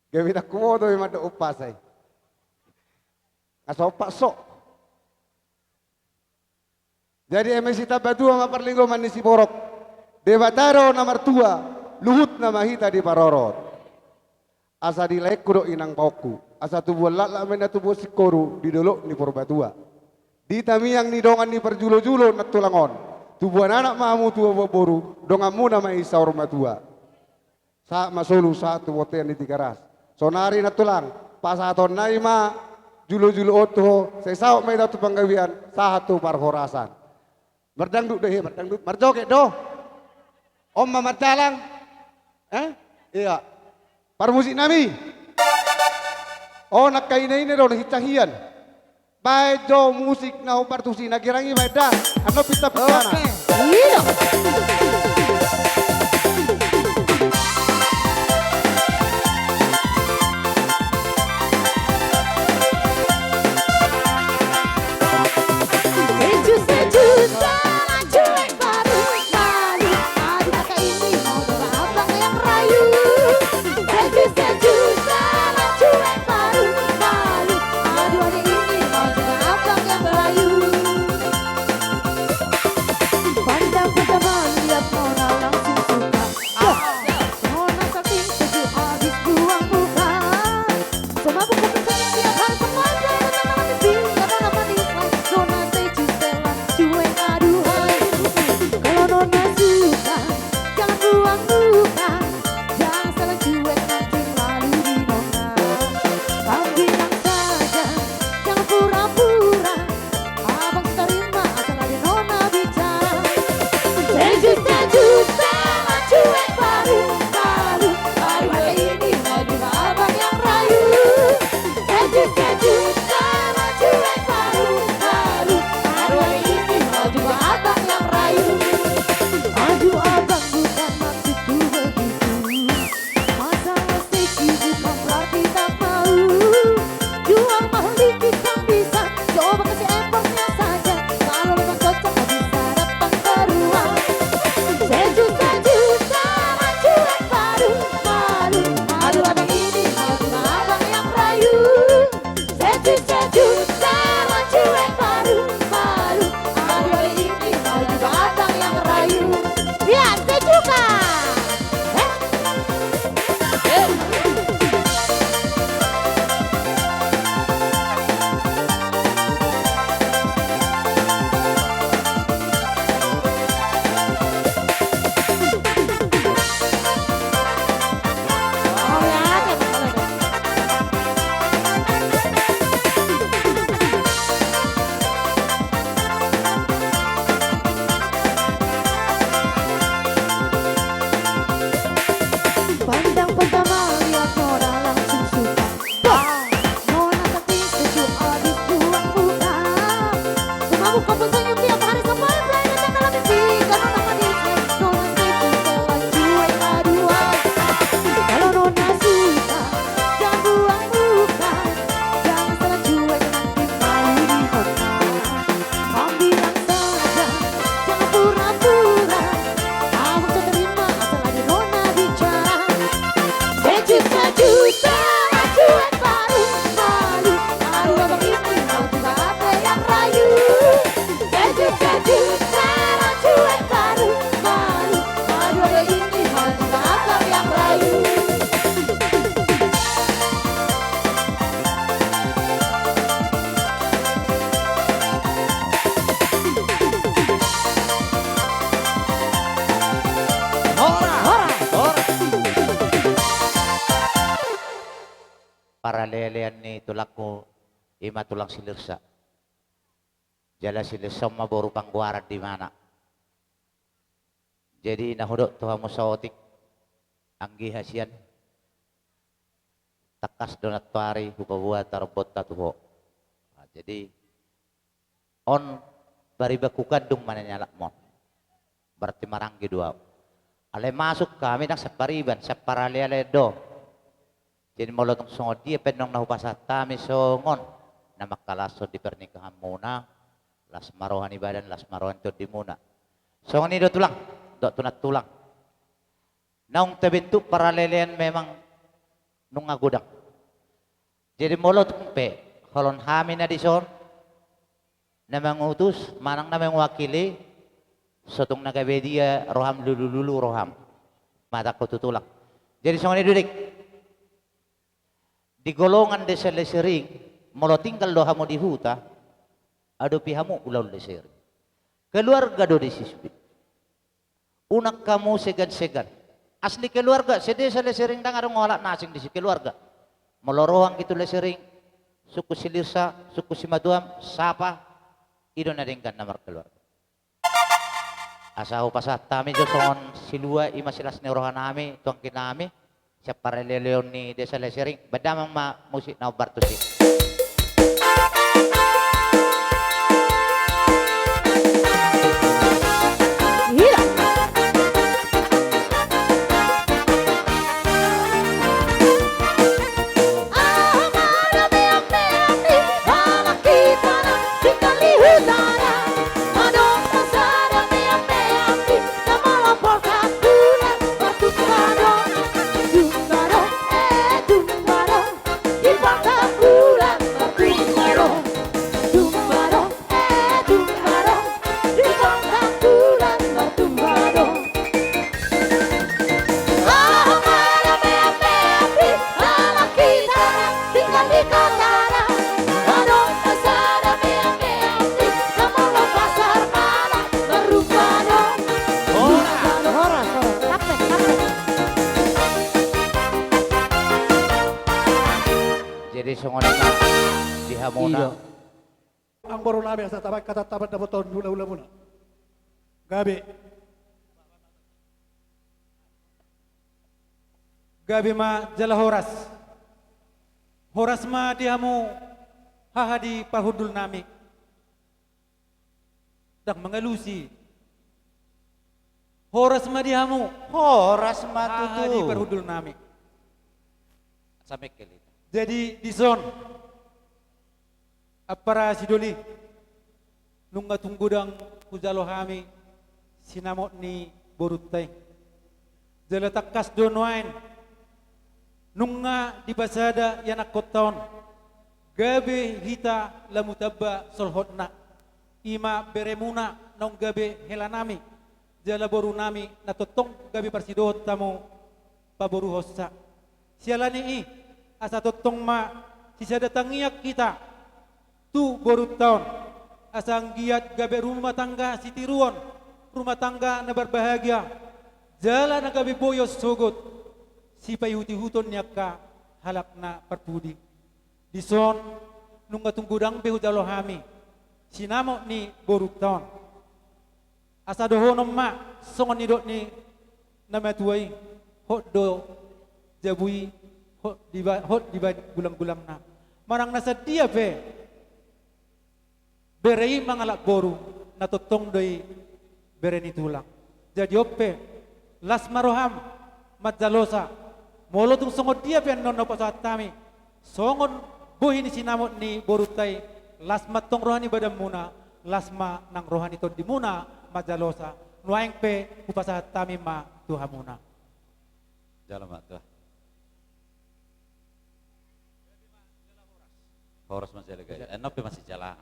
gawin aku mo to mata upasay aso pasok jadi MSI Tabatua maparlinggo manisi borok Debataro nomor 2 Luhut nama hita di parorot asa dilek kudo inang pauku asa tubuh latla mena tubuh sikoru di dolok ni Porbatua di tamiang ni dongan ni perjulo-julo na tulangon tubuh anak mamu tua boru dongamu nama isa ormatua sa masulu satu wotean di tigaras sonari na tulang pasaton naima julo-julo oto sesau may datu panggawian satu parhorasan berdangdut deh berdangdut marjoget doh om mamat jalang iya parmusik nami oh nakainay ni ron hitahian baik jo musik na partusi nagirangi baik dah ano pita pitana Iya. Seju salah cuek baru malu aduh kakak ini mau dengan abang yang rayu seju salah cuek baru malu aduh adik ini mau dengan abang yang rayu pandang pertama lihat Nona langsung suka Nona saking seju habis buang muka semabuk kepentingan tiap hari semuanya tentang mimpi karena manis Nona seju cuek aduhai kalau Nona suka jangan buang muka jangan salah cuek nanti malu di Nona kau bilang saja jangan pura-pura abang terima asal ada Nona bicara seju salah cuek baru baru hari ini mau juga abang yang rayu seju salah cuek baru baru hari ini mau juga abang yang rayu aduh abang bukan maksudku begitu masalah seksi bukan berarti tak mau jual mahal dikit kan bisa coba kasih effortnya saja kalau memang cocok tak bisa datang ke ruang seju salah cuek baru malu aduh abang ini mau juga abang yang rayu seju salah cuek baru malu aduh ini mau juga abang yang rayu ya sejuka pandang pertama lihat Nona langsung suka Nona saking sejuk habis buang muka semabuk kau senyum tiap hari sampai play datang dalam mimpi karena manisnya Nona sejuk selalu cuek aduhai kalau Nona suka jangan buang muka jangan salah cuek nanti malu di Nona kau bilang saja jangan pura-pura abang terima asal ada Nona bicara seju salah cuek baru malu aduh abang ini mau juga apa yang rayu seju salah cuek baru malu aduh abang ini mau juga apa yang rayu para lelean ni tulak ko ima tulang silirsa jala silirsa maboru pangguaran di mana jadi nahudok tuha musawotik anggi hasian takas donat tuari hupabuat tarobot tatuho jadi on bari baku kadung mana nyalak mon berarti maranggi dua ale masuk kami nang separiban separale do Jadi molo tong songo dia penong na hupasata mi songon na makalaso di pernikahan muna las marohan ibadan las marohan to di muna. Songon ini do tulang, do tunat tulang. Naung terbentuk paralelian memang nung agudang. Jadi molo tumpe holon hami na dison na mengutus manang na mewakili sotong nagabedia roham lulu roham mata ko tutulak. Jadi songon ini dudik di golongan desa lesering molo tinggal dohamu di huta ado pihamu ulau lesering keluarga do disispi unak kamu segan-segan asli keluarga sedesa lesering dang ada ngolak nasing di keluarga melorohang gitu lesering suku silirsa suku simaduam sapa ido nadengkan namar keluarga asahu pasat tami jo songon silua ima silas nerohanami tuang kinami siapa leon ni desa lesering badamang ma musik na bartusi. Jadi songon di hamona. Ang baru nabi sa tabak kata tabat na boton hula-hula muna. Gabi. Gabi ma jala horas. Horas ma dihamu hahadi parhudul nami. Dak mengelusi. Horas ma dihamu. Horas ma Hahadi tutu. parhudul nami. Sampai kali. Jadi di zon apara sidoli nunga tunggudang kujalo hami sinamot ni borutay jala takas donoain nunga di basada yanak kotaon gabe hita lamutabba solhotna ima beremuna nong gabe helanami jala boru nami natotong gabe parsidot tamu paboru hossa sialani i asa totong ma sisa datangiak kita tu baru tahun asang giat gabe rumah tangga sitiruan rumah tangga na berbahagia jalan na gabe boyos sogot si payuti huton nyaka halak na perpudi dison nunga tunggudang behu jalo hami sinamo ni baru tahun asa dohonom ma songon ni dot ni nama tuai hot do jabui hot di gulang-gulang na marang nasa dia pe berei mangalak boru natotong doi bereni tulang jadi ope las maroham madzalosa molo tung songot dia pe nono pasat tami songon buhi ni sinamot ni borutai las matong rohani badam muna lasma nang rohani ton di muna madzalosa nuaing pe upasat tami ma tuhamuna Jalan mak tuh. Horas masih ada gaya. Nopi masih jalan.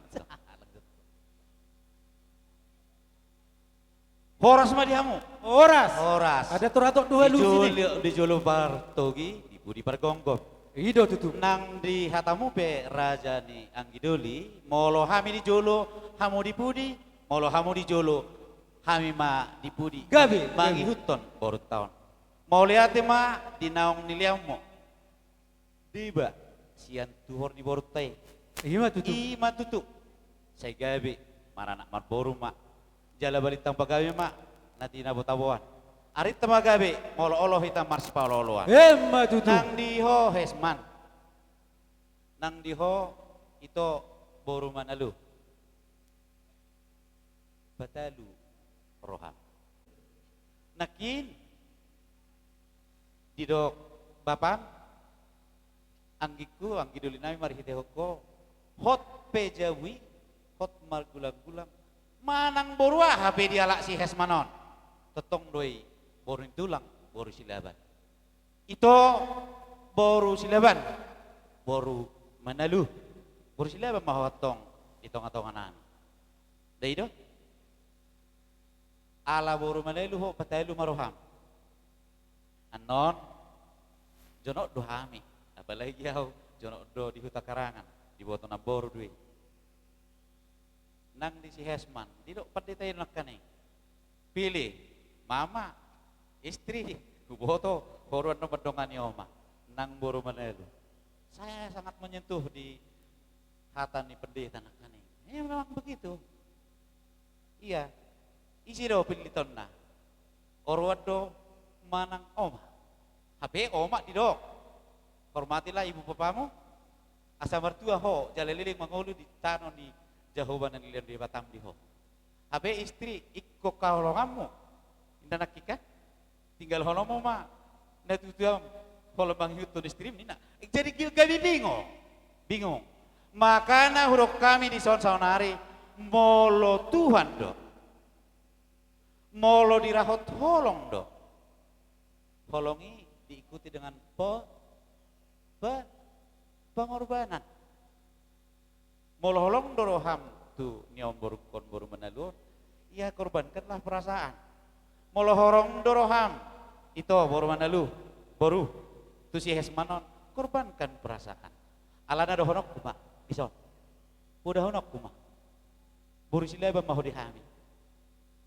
Horas mah diamu. Horas. Horas. Ada turatok dua lu sini. Di jolo partogi, di budi pargonggop. Ido tutu. Nang di hatamu pe raja ni Anggidoli, molo hami di jolo, hamu di budi, molo hamu di jolo, hami ma di budi. Gabi. Mangi huton baru tahun. Mau lihat ma di naong niliamu. Diba sian tuhor di bortai. Ima tutu. Saya gabi marana marboru mak. Jala balik tanpa gabi mak. Nanti nabo tabuan. Arit tama gabi molo olo hitam mars paololoan. Emma tutu. Nang diho hesman. Nang diho ito boru manalu. Batalu roham. Nakin didok bapak anggiku anggi duli nami marhite hoko hot pejawi hot mal gulang-gulang manang borua habe dialak si Hesmanon tetong doi boru tulang boru silaban itu boru silaban boru manalu boru silaban mahotong itong-atonganan dai do ala boru manalu ho patailu maroham anon jonok dohami apalagi jauh jonok do di huta karangan di boto na boru duwe nang di si Hesman di dok padetayin nakane pilih mama istri boto boru ano padongan oma nang boru manelu saya sangat menyentuh di hata ni pendeta nakane memang begitu iya isi do piliton na orwado manang oma HP oma di dok hormatilah ibu bapamu asa mertua ho jaleliling mangulu di tanah di jahoban dan lian di Batam di ho habe istri ikko kaholongamu indah nakika tinggal holomo ma na tutuam holo bang yutun istri nina jadi gabi bingung makana huruf kami di saun-saunari molo Tuhan do molo dirahot holong do holongi diikuti dengan pengorbanan. Molholong doroham tu niom borukon boru menalur, ia korbankanlah perasaan. Molohorong doroham itu boru menalu, boru tu si Hesmanon korbankan perasaan. Alana dohonok kuma, ison. Udah honok kuma. Boru silaba mahu dihami.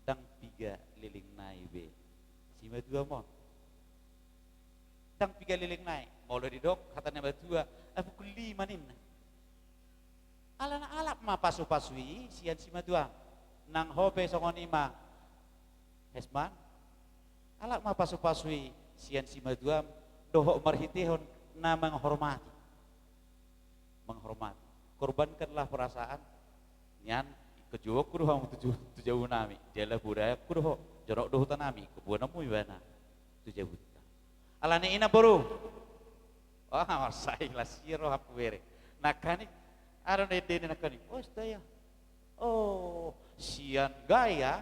Dang 3 liling naibe. Si madua mon. Dang 3 liling naik. Molo di dok katanya batua aku kuli manimna alana alap ma pasu-pasui sian si madua nang hobe songonima Hesman alap ma pasu-pasui sian si madua dohok marhitihon na menghormati korbankanlah perasaan nyan kejuok kuduh tujuh nami jala budaya kuduh jorok doh tanami kebuanamu ibana tujuh alane ina boru wah masai lah siro hapu bere nakani aron ede nakani oh staya oh sian gaya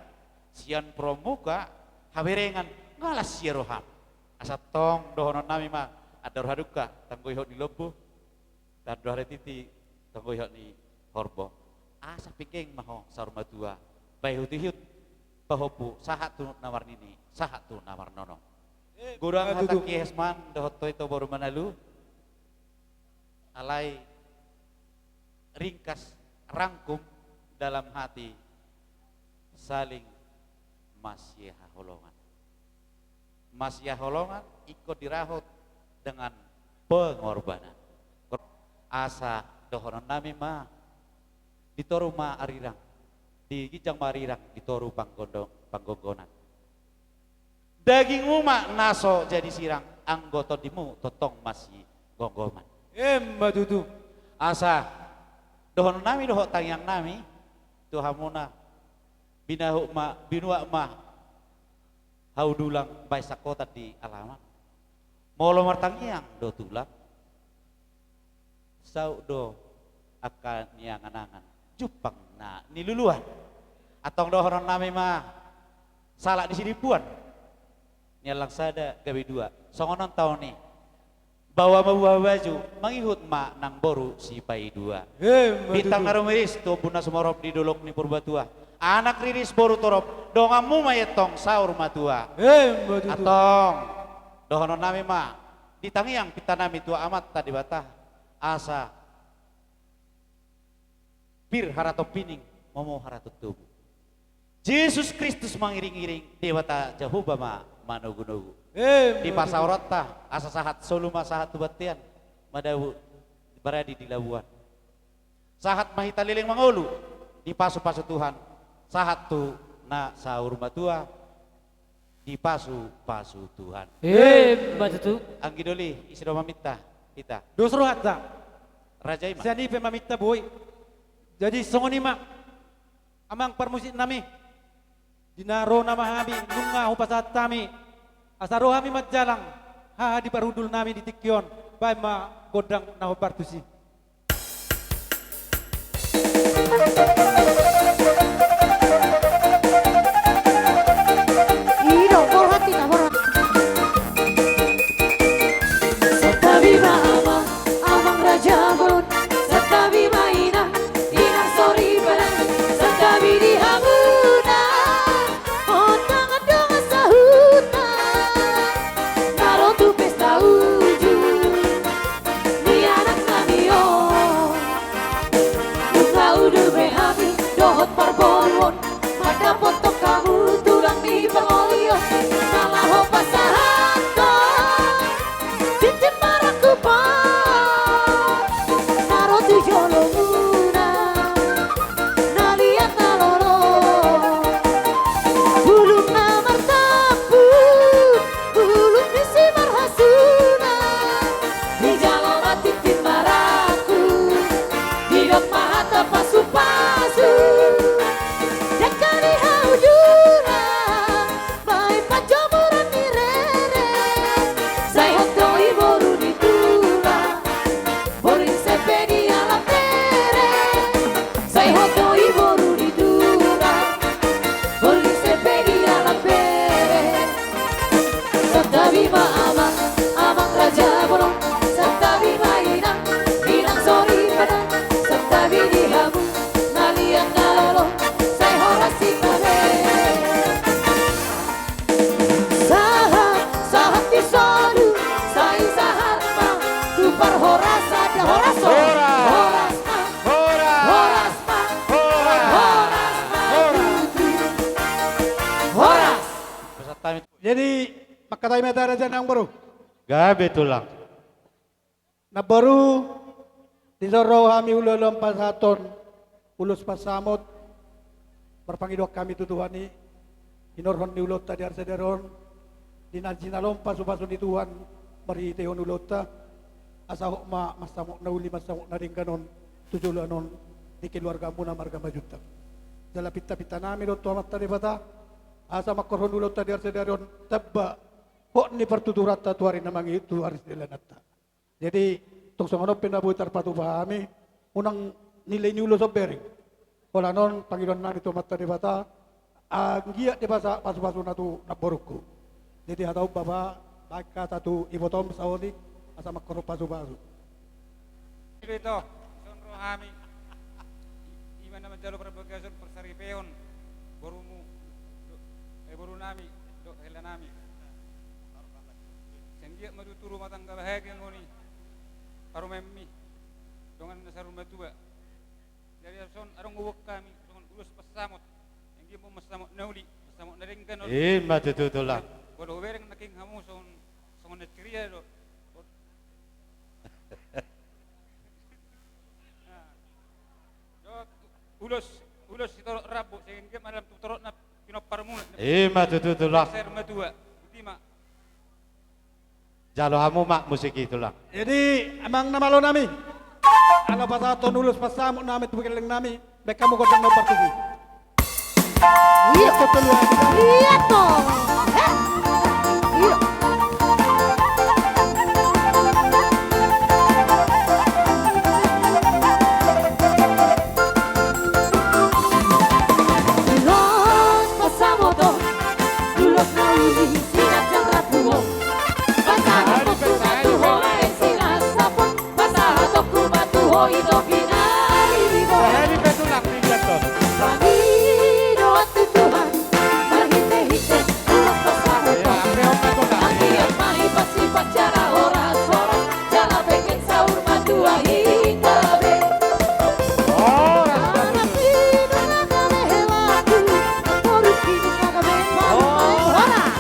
sian promuka haberengan ngalas siro ham asa tong dohonon nami mah ador haduka tanggo ihok di lobu dan dohare titi tanggo ihok ni horbo asa pikeng maho sarma tua bai hutihut pahopu sahatu nawar nini sahatu nawar nono gurang hataki Hesman dohoto itu baru menalu alai ringkas rangkum dalam hati saling masyiah holongan ikut dirahut dengan pengorbanan asa dohonon nami ma ditoru ma arirang di gijang marirang ditoru panggonggonan dagingmu mak naso jadi sirang anggoto dimu totong masih gonggoman Mbak asa dohon nami dohok tangyang nami tuhamuna binahuk ma binuak ma haudulang bai sakota di alamat molo martangyang do tulang sau do akan niangan-angan jupang na niluluan atong dohon nami ma salah di sini puan nyalang sada gawe 2 songonon tahun nih bawa baju mangihut mak nang boru si pai 2 bintang ngarumiris tu buna sumorop di dolok ni purbatua anak riris boru torop dongamu mayetong saur matua atong dohonon nami ma ditangiang pitanami tua amat tadi batah asa pir harato pining momo harato tubuh Yesus Kristus mengiring-iring dewata Jehovah ma manugu-nugu di pasaurata asa sahat soluma sahat tubatian madawu beradi di labuan sahat mahita liling mangulu di pasu-pasu Tuhan sahat tu na saur matua di pasu-pasu Tuhan Batutu anggi doli isi doma mita kita dosro hatta Raja Ima siani pe mamita boy jadi songonima amang permusik nami dinaro nama habi nunga upasat tami asarohami matjalang ha di parudul nami di tikyon bai ma godang na bartusi. Iro, borhati na borhati. Setabi mama, amang raja bolon. Setabi maina, inang sorry balan. Setabi di hamuna, otang adong sahuta. Naro tu pesta uju, ni anak namio. Bunga udur behami, dohot parbolon. Maka potok kamu tulang di pengolio. Malah hopa sahato, titip maraku pa. Naro tu jolo muna, naliat naloro. Bulung namar tapu, bulung nisi marhasuna. Di jaloma titip maraku, di dok mahata pasu-pasu. Jakari haudura, bai pajomuran ni rere. Sai hoto iboru di tula, boring sepe di alam tere. Sai hoto iboru di tula, boring sepe di alam tere. Satabi ma amang, amang raja bolong. Satabi ma inang, inang sorry padang. Satabi di hamu, nalian nalolo. Sai horasi kare. Sahat di solu, sai sahat ma. Tupar horas ada horaso. Horas ma, horas ma, horas ma. Horas. Peserta Jadi makatai meta raja nang baru. gabe tulang. Na baru disoro kami ulalom pasaton ulus pasamot berpangidok kami tutuhani inorhon ni ulota di arsederon dinajinalom pasu-pasu di Tuhan berhitehon ulota asahok ma masamok na uli masamok na rin ganon tujulanon di keluarga muna marga majuta dala pita-pita namin o tuamat tani bata asa makorhon ulota di arsederon tabba ho ni pertuturat tatuari namang itu aris dilanata. Jadi tung songono pinabuitar patu pahami unang nilai ni ulo sobering. Wala non Panginoon na ito mata di bata ang giya di basa pasu-pasu na tu naboruko. Jadi hataw baba baka tatu ibotom sa onik asa makoro pasu-pasu. Ito, sonro hami. Iman naman jalo perbagasan persaripeon borumu boru nami do hela nami. Senggiya maduturu matang kabahagian ngoni. Parumemmi dengan nasarun batua. Dari son arong uwak kami dengan ulus pasamot. Yang dia masamot nauli, masamot naringkan. Matutu tulang. Bodo bereng naking hamu son netria do. Ulus itu rabu sehingga malam tutorot na pinoparmu. Matutu tulang. Ser matua. Ultima. Jalo hamu mak musik itulah. Jadi emang nama lo nami. Kalau pasaton ulus pasamot nami tu begiling nami. Baik kamu kodang no partisi. Iya betul. Lihat toh. Iya. Los pasamoto, los nauli, sinat yang ratuo. Pasahat kumatuho, ensinas sapon. Pasahat kumatuho, ito pinarilibo. Hari betulang tinggal Kami doa Tuhan, marhite-hite, ulas pasamoto. Angkiat mahi pasti pacara horas-horas. Jala pengen sahur matua hingga be. Anak ini ngagawe hewaku, koruk ini ngagawe malu-malu horas.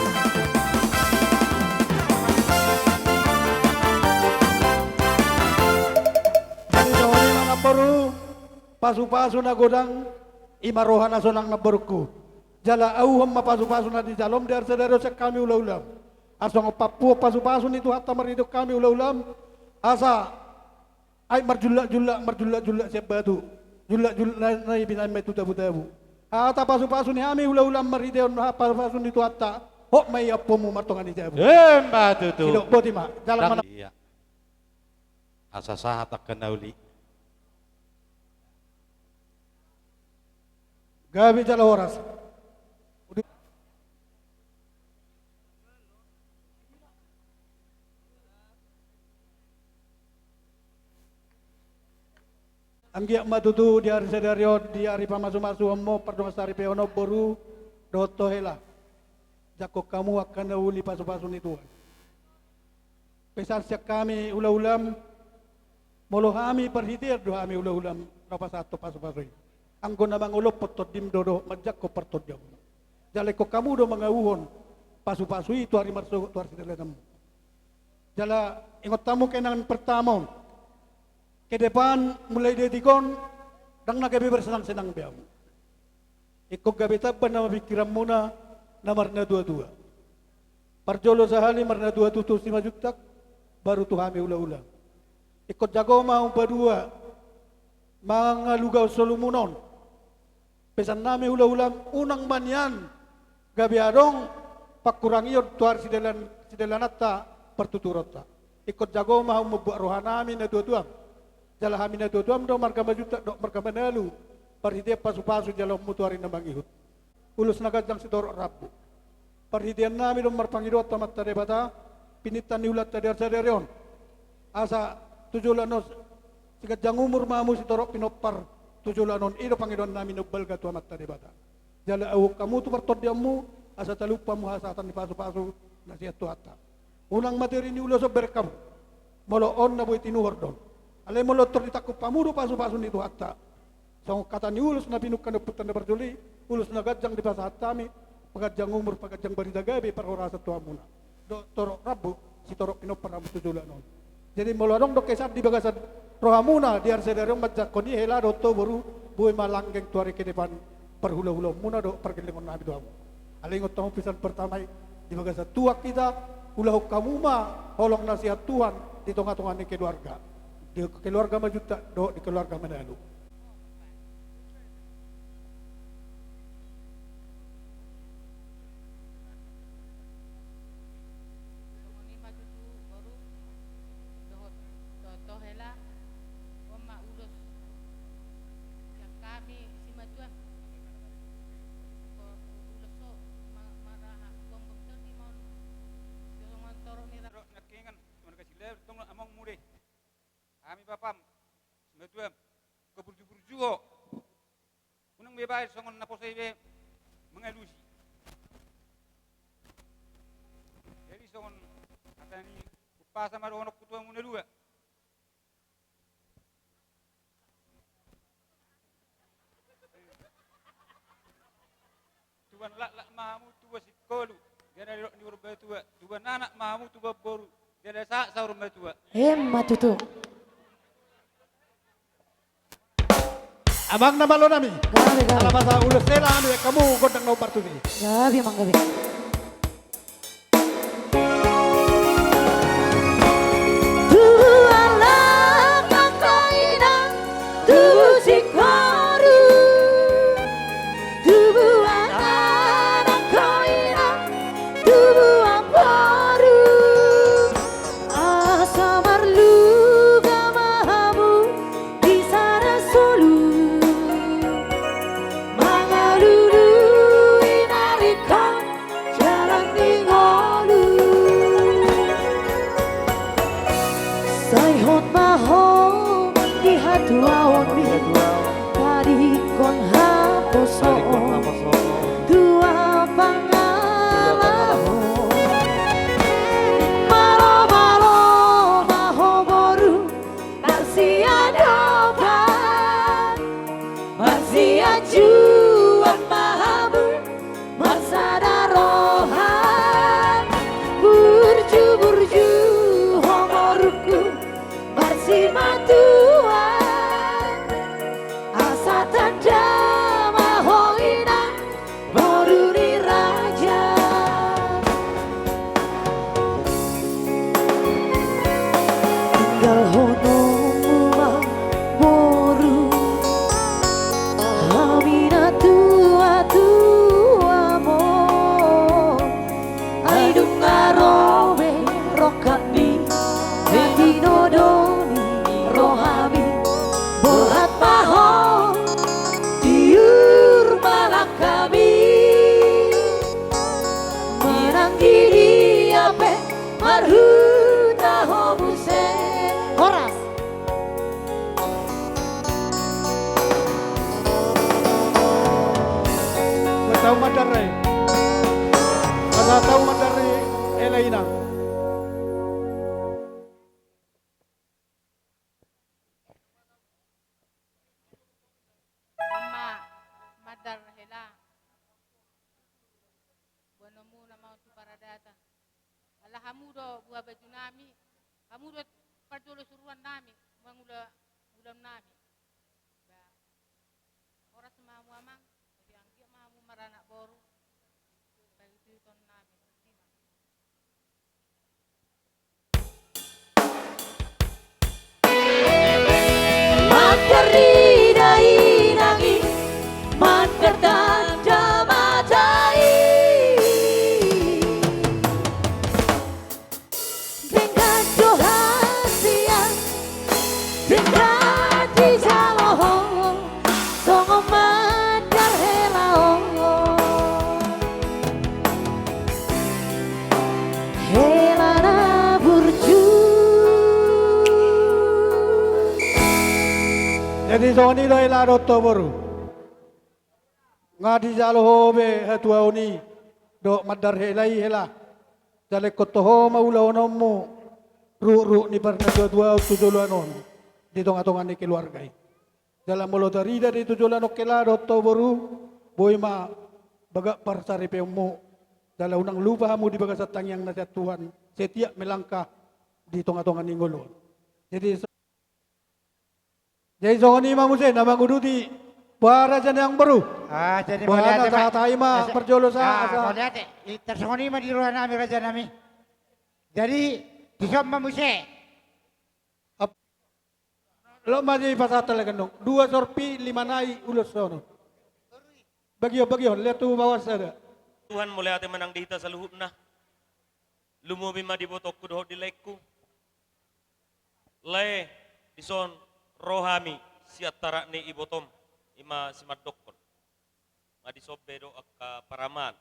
Ini mga nabaru pasu-pasu na godang imarohan na sonang nabaruku. Jala auham mapasu-pasu na di jalom di arsadero sa kami ulam-ulam. Asong papu pasu-pasu nito hatta marido kami ulam-ulam. Asa ay marjula-jula siya batu. Jula-jula na ibinay may tutabu-tabu. Ata pasu-pasu ni kami ulam-ulam marido na pasu-pasu nito hatta. Ho may apo mo martongan ni jabu. Matutu. Hidok boti ma. Jalan mana? Iya. asa sahat akan nauli. Gabi jala horas. Anggiak matutu di hari sedario di hari pamasu-masu mo pardonga sari peono boru doto hela. Jako kamu akan nauli pasu-pasu ni Tuhan. Pesan siak kami ulam-ulam molo kami perhitir do kami ulam-ulam napa satu pasu-pasu. Anggo na mangulop potod dim dodo majak ko pertod jam. Jale ko kamu do mangawuhon pasu-pasu itu hari marso tu hari sedario. Jala ingot tamu kenan pertama. Ke depan mulai detikon dang nagabi bersenang-senang biam. Ikut gabi taban nama pikiran muna namarna dua-dua. Parjolo sahali marna dua tutus 5 juta baru tuhami ula-ula. Ikut jago mau berdua mangalugaw solumunon. Pesan nami ula-ula unang manyan gabi adong pakurangiyod tuar sidelanata pertuturota. Ikut jago mau membuat rohanami na dua-dua. Jala hamina dua-dua do marga majuta do marga manalu parhidia pasu-pasu jala mutuari na mangihut ulus nagadang sitorok rabu parhidian nami do marpangidot tamat tadebata pinitan niulat tadar-sadarion asa tujulanos sigadjang umur mamu sitorok pinopar tujulanon ido pangidon nami nubbal ka tamat tadebata jala awuk kamu tu pertodiamu asa talupa mu hasatan di pasu-pasu nasihat tuata unang materi ni ulo so berkam moloon na buit inuhor don alay mo lotor ditakop pamuro pasu-pasu nito hatta. So kata ni ulus na pinukkan na putan na berjuli, ulus na gadjang di pasahat kami, pagadyang umur, pagadyang barida gabi, parorasa tuwa muna. Do torok rabu, si torok pinopara mo tujula noon. Jadi molorong do kesat di bagasad roha muna, di arsedarong madjak ko ni hela do to boru, buhay malanggeng tuwari ke depan, perhula-hula muna do, pergilingon nabi doa mo. Alay ngot tamu pisan pertama, di bagasad tuwak kita, ulahok kamuma, holong nasihat Tuhan, di tonga-tonga ni keluarga. Di keluarga majuta do di keluarga manalu. Kami bapam, semetuam, keburju-burju, unang bebas songon naposay be mengelusi. Jadi songon kata ni upasa maronok kutua munelua. Tuan lak mamu tua sikolu, dia dari di urba tua. Tuan anak mamu tua boru, dia dari sak saur tua. Matutu. Abang na malo nami. Ala basa ulos sela anu kamu godang no partu ni. Gabi mang gabi. Madarre. Asa tahu Madarre Elaina. Ama madar hela. Bueno muna mau tu paradata. Allah hamudo buah baju nami. Hamudo parjolo suruhan nami. Mangula ulam nami. Ora semamu amang. Bagi anggi mamu maranak boru. Bagi tuiton nami. Mandari dai nangi Mandertan jamajai Dengan Tuhan siang Dengan di jaloho Songo mandar helao Helana burju Jadi soni doi laro to boru. Ngadi jalo hobe hatua oni do madar helai hela. Jale kotoho maula onomu ru ni parna dua tujulan on di tonga-tonga ni keluargai. Dalam mulo dari tujulan okela do to boru boy ma baga parsari pemu. Dalam unang lupa hamu di baga satang yang nasihat Tuhan setiap melangkah di tonga-tonga ni ngulon. Jadi soni mamuse nama gududi barajan yang baru. Jadi Bahana taima perjolo sa. Melihat tersongoni mah di ruang nami raja nami. Jadi disam mamuse. Lo maju pasata lagi dong. 2 sorpi 5 nai ulus sono. Bagio lihat tu bawah sada. Tuhan mulai ate menang dihita sa luhut na. Lumubi ma di botokku doh di lekku. Le dison rohami siatara ni ibotom ima simadokon. Ngadi sobbe do akka paraman.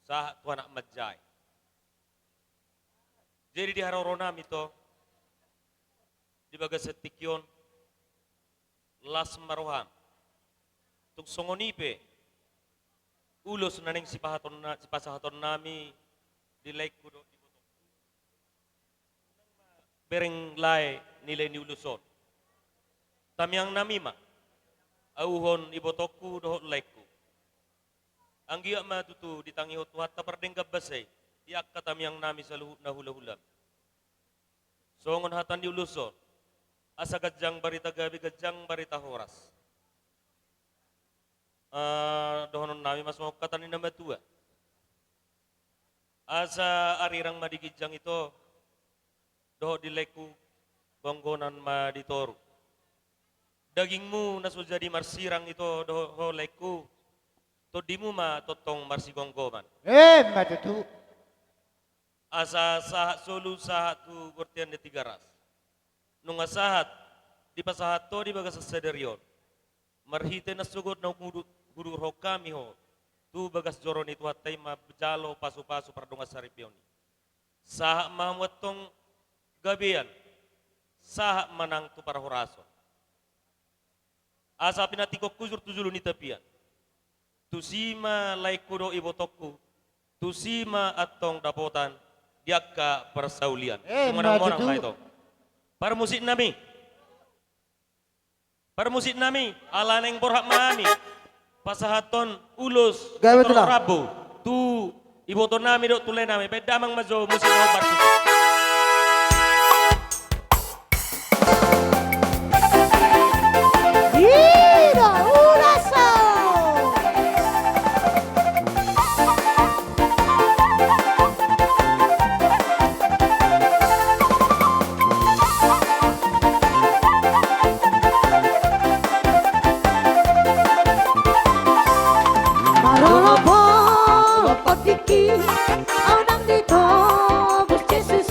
Sah Tuhan nak majai. Jadi di harorona mito di bagas setikyon las maruhan. Tuk songonipe ulos naning sipasahaton nami di laiku do di botok. Bereng lai nilai ni uluson. Tamyang namima auhon ibotokku dohot laiku. Anggiak ma tutu ditangi hotuhat tapardenggab basay diak katamyang nami saluhut na hula-hula. Songon hatan di uluson asa gajang barita gabi gajang barita horas. Dohonon nami mas mau katanin nama tua. Asa arirang madigijang itu dohot di leku bonggonan maditoru. Dagingmu nasu jadi marsirang itu doho leku. Todimu ma totong marsi gonggoman. Matutu. Asa sahat solu sahat tu gortian de 3 ras. Nunga sahat di pasahat to di bagas sederion. Marhite nasugot na guru hokami ho. Tu bagas joron itu hatai ma bejalo pasu-pasu pardonga saripioni. Sahat mahamwatong gabian. Sahat manang tu para horaso. Asa pinatiko kuzur tujulu ni tapian. Tusima laikuro ibotokku. Tusima atong dapotan diakka persaulian. Sumanang-monang na ito. Para musik nami. Para musik nami. Alaneng borhak mami. Pasahaton ulus. Gawe rabu. Tu iboton nami dok tulay nami. Pedamang mazo musik na partisip. Ida Uraso. Marolobo, potiki, au nang dito, bus Jesus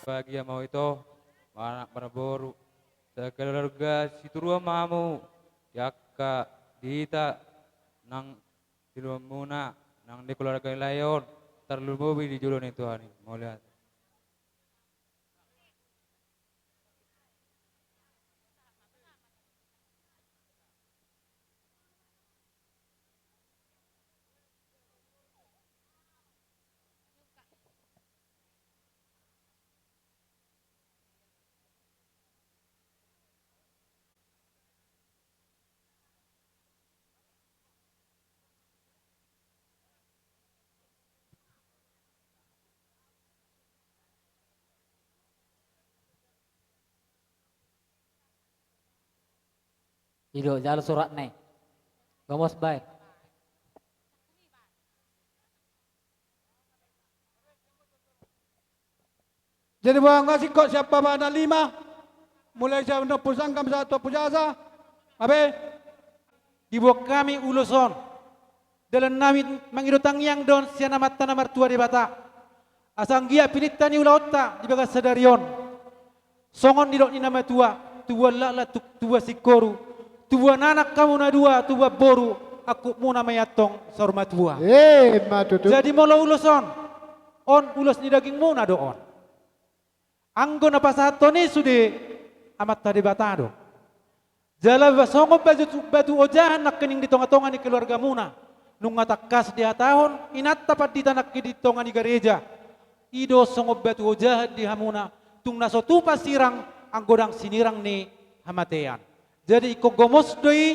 Bahagia mau itu anak manaboru sekeluarga siturua mamu yakka dita nang siturua muna nang di keluarga layon terlubobi di julun itu Tuhan mau lihat. Hidup jalur surat nih. Gomos baik. Jadi bang ngasih kok siapa mana 5 mulai siapa nak pusangkam satu pujasa. Abe Ibu kami uluson dalam nami mangidotang yang don siana mata namar tua di bata. Asang gia pilitani ulaota di bagas sadarion. Songon di dok ni nama tua lala tua sikoru. Tua nanak kamu na dua, tua boru, aku muna mayatong sorma tua. Matutu. Jadi molo uluson, on ulos ni daging muna do on. Anggo na pasato ni sude amat tadi batado. Jala basongo batu ojahan nak kening di tonga-tonga ni keluarga muna. Nung ngatakas dia tahun, inat tapat di tanak di tonga ni gereja. Ido songo batu ojahan di hamuna, tung naso tupa sirang, anggodang sinirang ni hamatean. Jadi iko gomos doi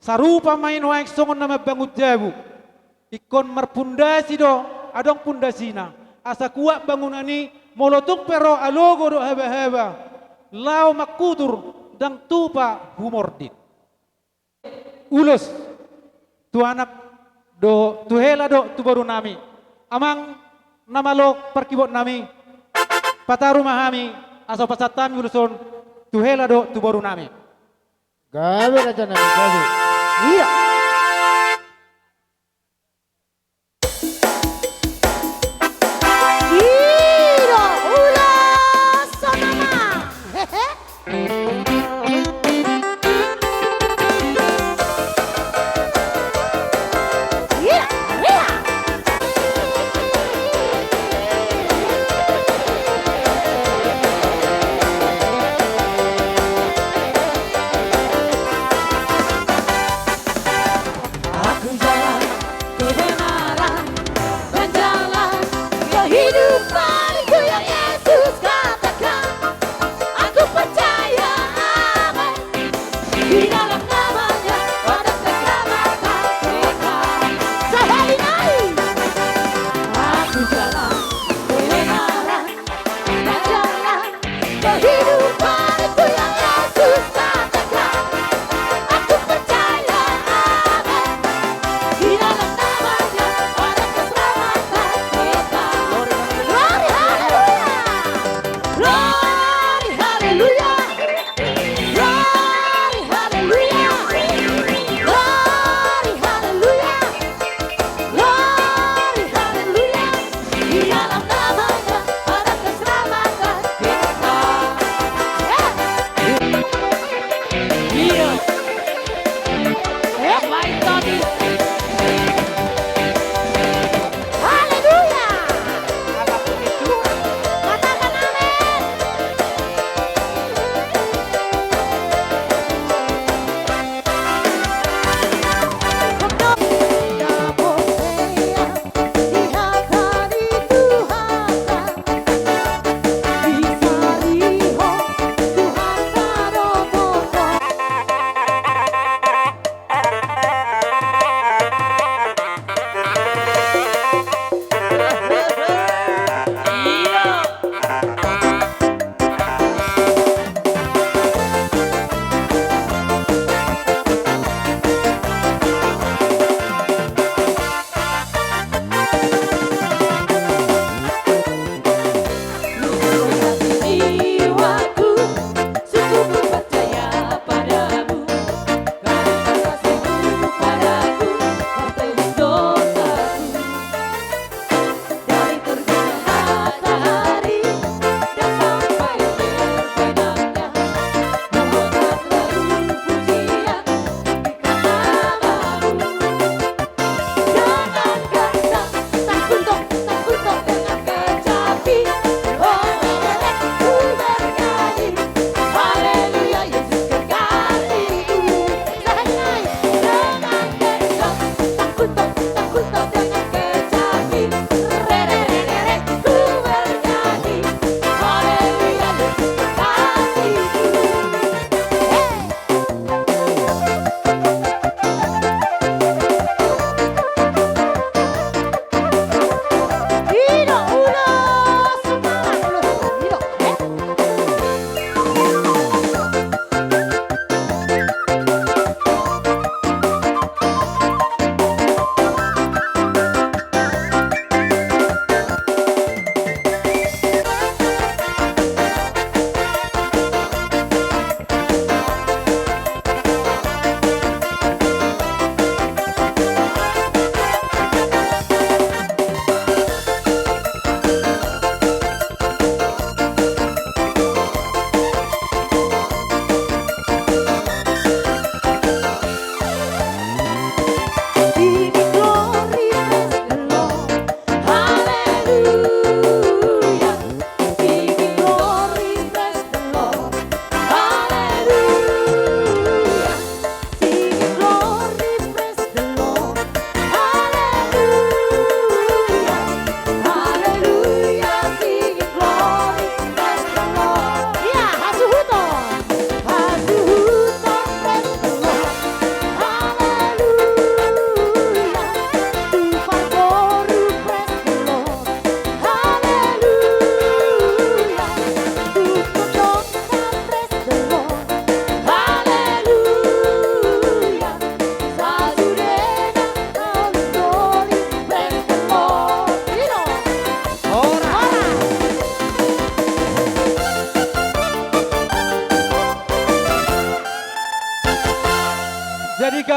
sarupa main waek songon nama bangut jabu. Ikon merpundasi do adong pundasina. Asa kuat bangunani molotuk pero alogo do heba-heba. Lau makutur dang tupa humordit. Ulos tu anak do tu hela do tu baru nami. Amang nama lo perkibot nami. Pataru mahami asa pasatami uluson tu hela do tu baru nami. Gawe raja nami gawe. Iya. Iro ulas sonama. Hehe. Iya, iya. Aku jalan kebenaran dan jalan kehidupan itu yang Yesus katakan. Aku percaya amin di dalam namanya ada keselamatan kekal. Sehari hari aku jalan kebenaran dan jalan kehidupan itu yang Yesus katakan. Aku percaya amin di dalam namanya ada keselamatan kekal. Glory haleluya. Glory haleluya. Glory haleluya. Glory haleluya. Glory haleluya. Di dalam namanya ada keselamatan kekal.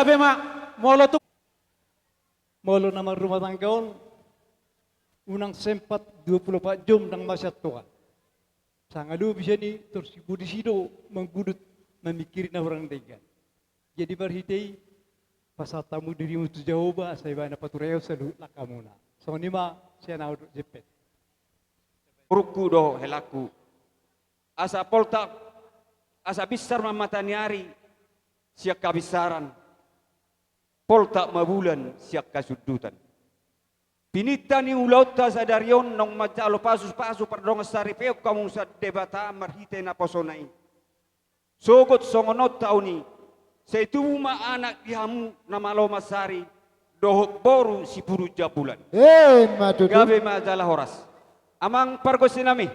gabe mak molo tu Molo nama rumah tangga on, unang sempat 24 jam nang masyat tua. Sangalu bisa ni terus budi sido menggudut memikirin orang dengan. Jadi berhitai pasal tamu dirimu tu jauh bah saya bana patureo selu lakamuna. So ni ma saya nak jepet. Ruku do helaku. Asa poltak, asa besar mamataniari, siak kabisaran. Poltak mabulan, siak kasudutan. Pinita ni ulauta sa darion nong macalo pasus-pasu pardong sari peok kamu sa debata marhite na posonai. Sogot songonot tauni, sa ituma anak dihamu na malo masari, dohok boru si puru jabulan. Matutu. Gabe majalah horas. Amang pargosin nami.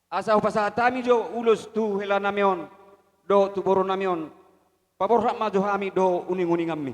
Asa upasatami jo ulus tu hela namion, do tu boru namion. Paborhak maju hami do uning-uning kami.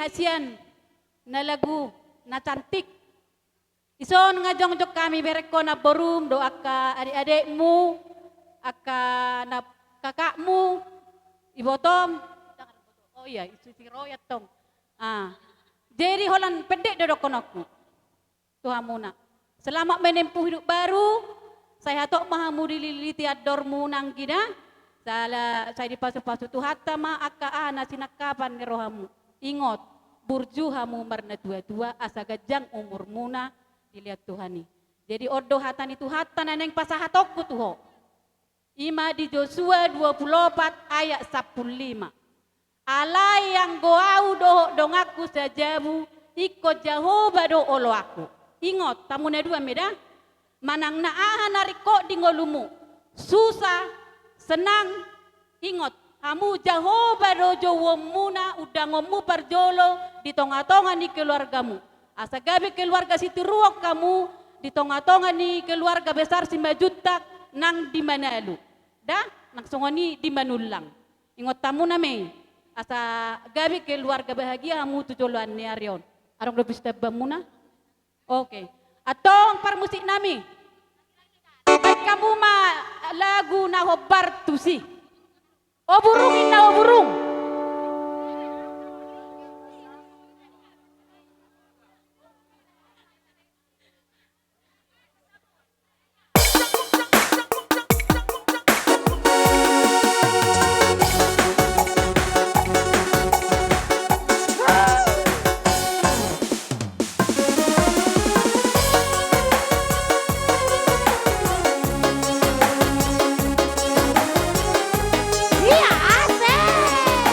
Hasian na lagu na cantik. Ison ngajong-jok kami bereko na borum doa ka adik-adikmu, aka na kakakmu, ibotom. Oh iya, itu si royat tong. Jadi holan pendek dodok konokku. Tuhan muna. Selamat menempuh hidup baru. Saya hatok mahamu dililiti adormu nang gina. Saya dipasu-pasu Tuhan ma aka ana sinakapan ni rohamu. Ingot, burjuhamu marna dua-dua asa gajang umur muna dilihat Tuhani. Jadi ordo hatani tu hatan neng pasahatokku tuho. Ima di Joshua 24 ayat 15. Alai yang goau doho dongaku sajabu ikut Jehovah do olo aku. Ingot tamuna dua meda. Manang naaha nariko di ngolumu. Susah, senang, ingot Hamu Jehovah dojo womuna udangomu parjolo di tonga-tonga ni keluargamu. Asa gabi keluarga situ ruok kamu di tonga-tonga ni keluarga besar si majutak nang di Manalu. Dah, nang songoni di Manulang. Ingot tamu name. Asa gabi keluarga bahagia hamu tujoloan ni Arion. Arong lebih step muna. Oke. Atong parmusik nami. Baik kamu ma lagu na hobar tusi. O burungin na o burung. Iya asik.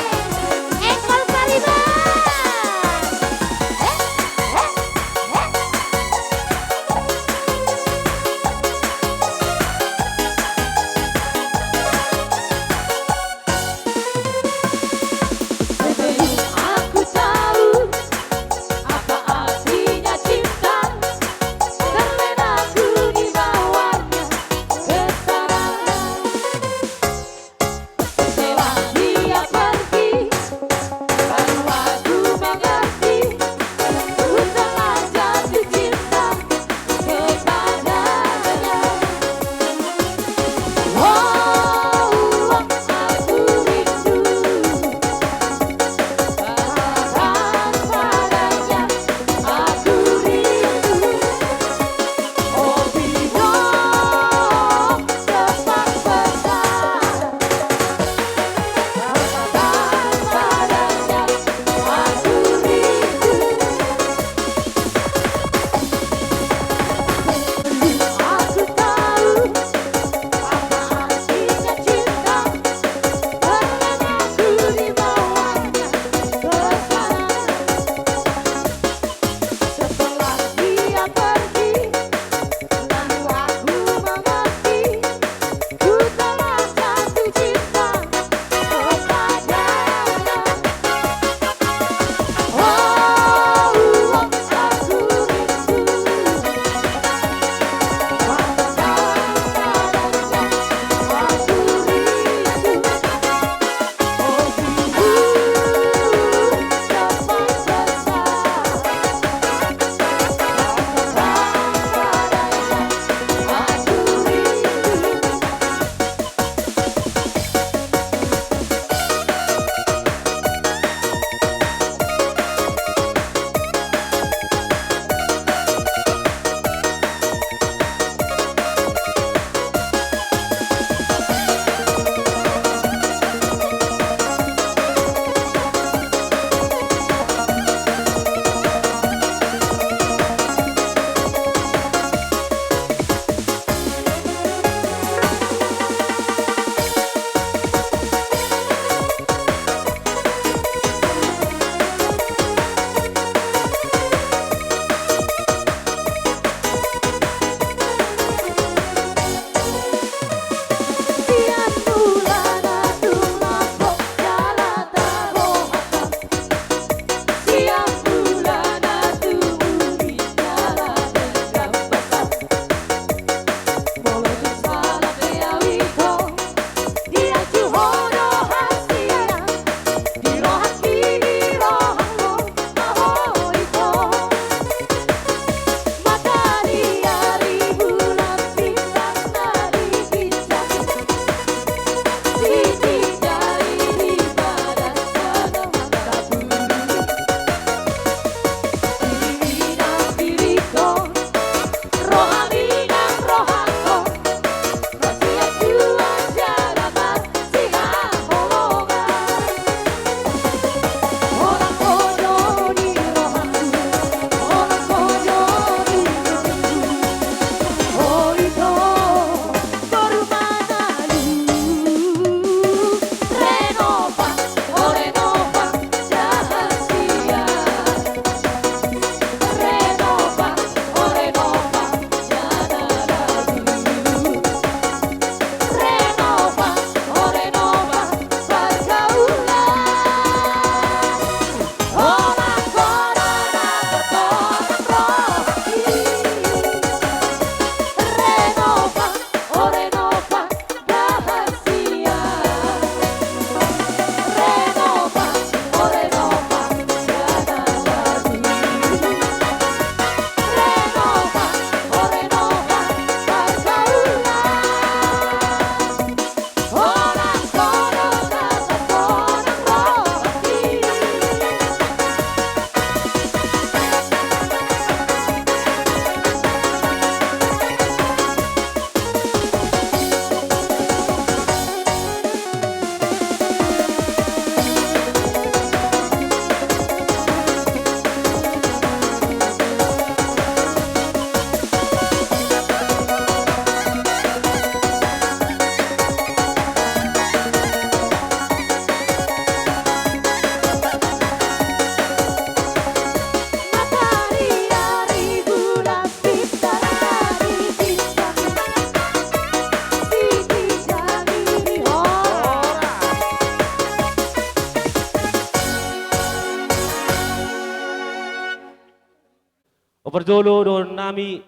Operjolo don nami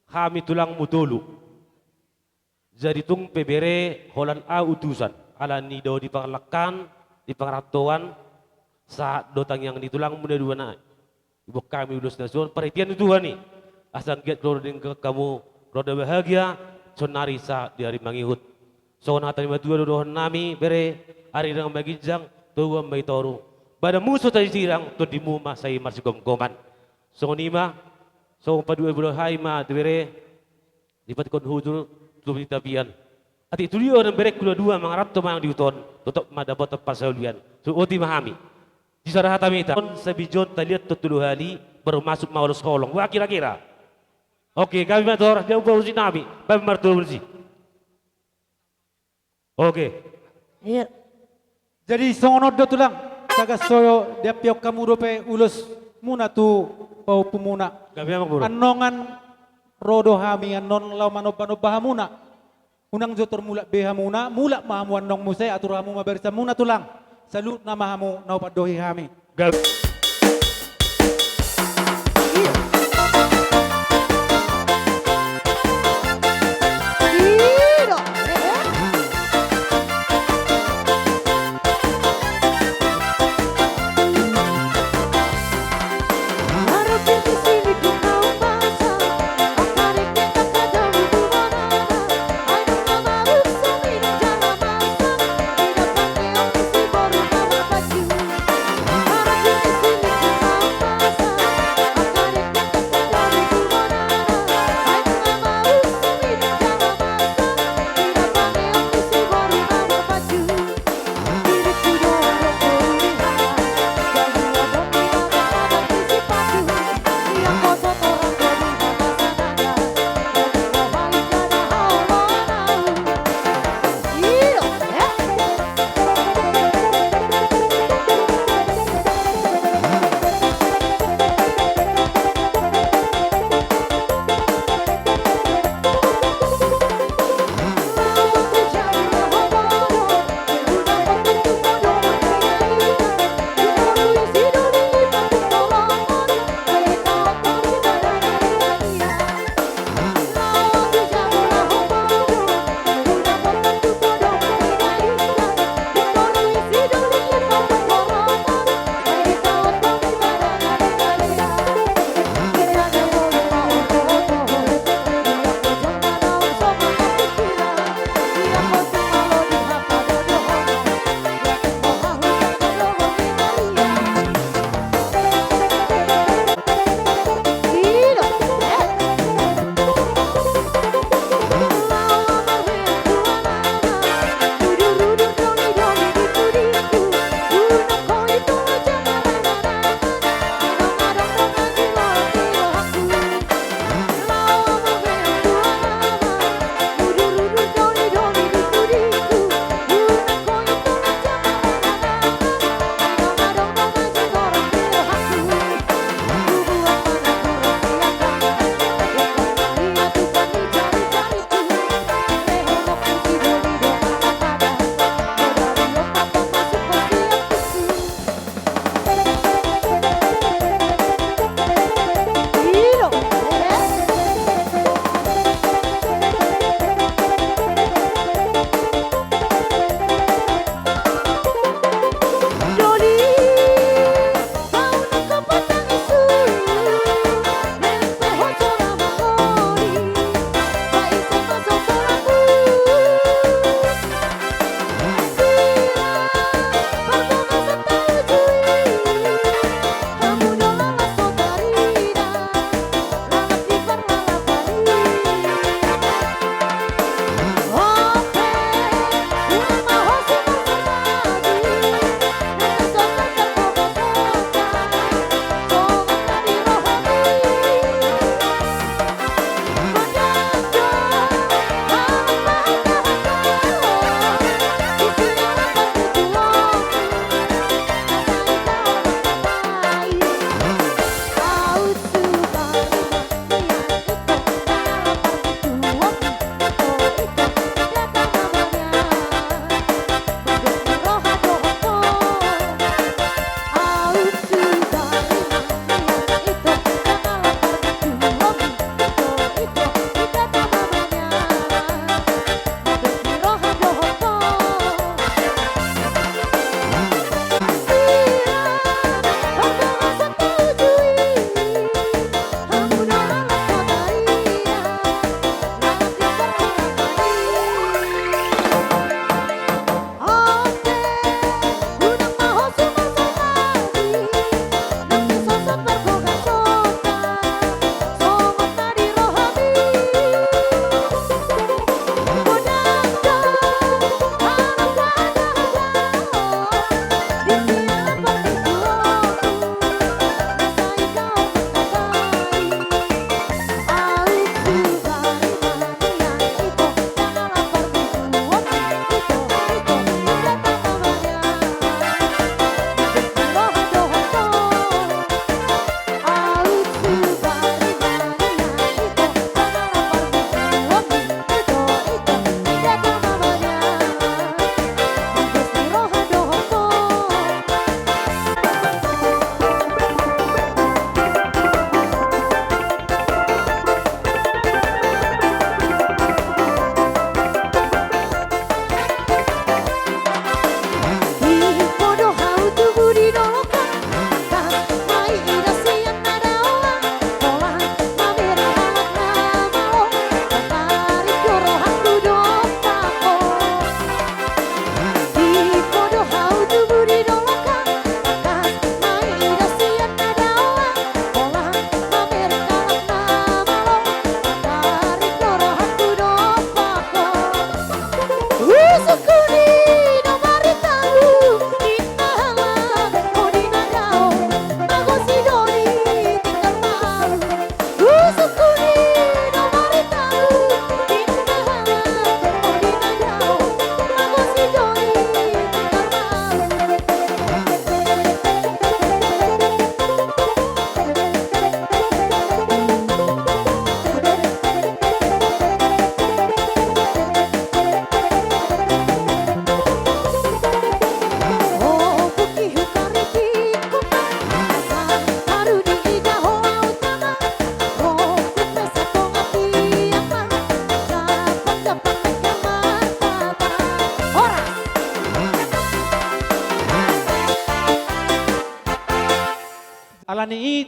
kami tulang mutulu. Jadi tung pebere holan a utusan ala nido di panglakan di pangratuan saat dotang yang ditulang muda dua na. Ibu kami ulus nasion perhatian itu nih. Asal giat keluar dengan kamu roda bahagia sonari sa di hari mangihut. So na tani matua dohon nami bere hari dengan magijang tuwa may toru. Pada musuh tadi sirang to di muma say marsigom goman. So nima so padua bulan hai ma bere lipat kon hujur tubi tabian. Ati itu dia orang berek dua mangarat to mang diuton tutup madapat pasaulian. So oti mahami. Di sarah tamita sabijon taliat tutuluhali baru masuk maulus kolong. Wah kira-kira. Oke, kami matur dia berusi nabi, kami martul berusi. Oke. Iya. Jadi songonod do tulang. Taga soyo dia piok kamu dope ulus muna tu pau pumuna. Kami amang buru. Anongan rodo hami anon law manobano bahamuna. Unang jotor mula behamuna, mula mahamuan nong musay atur hamu mabersa muna tulang. Salut na mahamu nau padohi hami. Para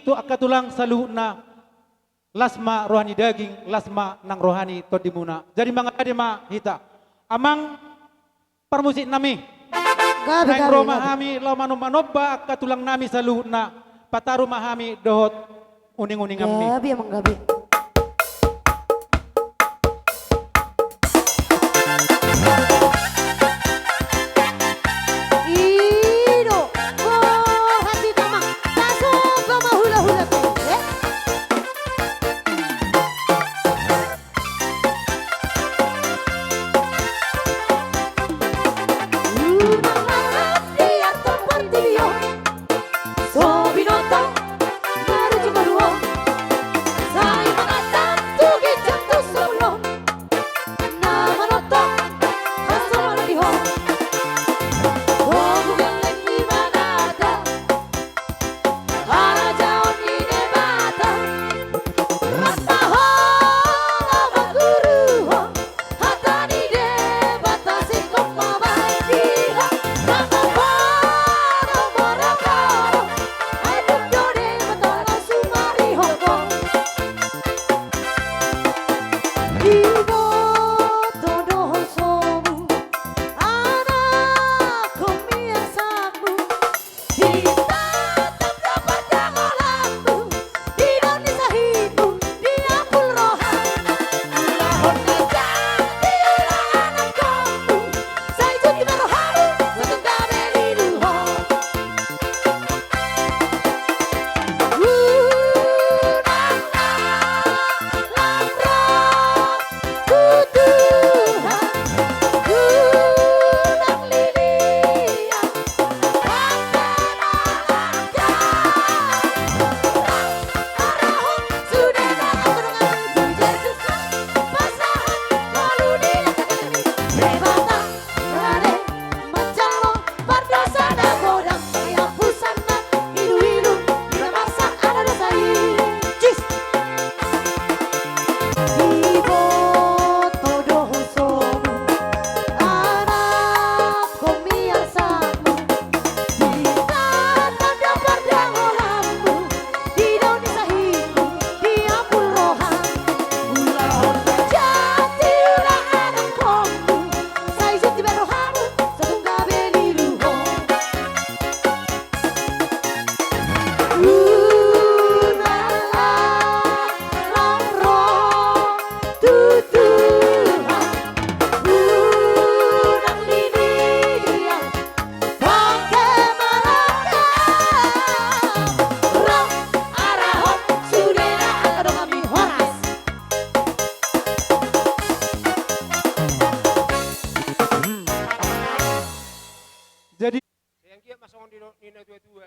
tu akatulang saluhna lasma rohani daging, lasma nang rohani todimuna. Jadi mangade ma hita. Amang permusik nami. Gabi, Nang gabi, roma gabi. hami lamano manoba akatulang nami saluhna pataru mahami dohot uning-uning ammi. Gabi emang gabi. Ino, oh hati kama, taso kama hula-hula kau, eh? Dia tempat dia, sobinota, menuju kedua. Saya menatap tugi jatuh solo, nama nota, asal lagi ho. Kau geleng di mana ada, arah jauh di debata. Rasa ho, lama guru ho, hata di debata si koma baikila. Rasa ho, nomor karo, ayo dode betala sumari hoko. Ibo todo somu, anak komiasamu. Kita tak dapat jangolamu, di Indonesia hidup dia pun rohan. Lahon ngajak diulah anak kamu, saya cuti merohamu, setengah meliduho. Jadi yang kia masong di nina tua-tua.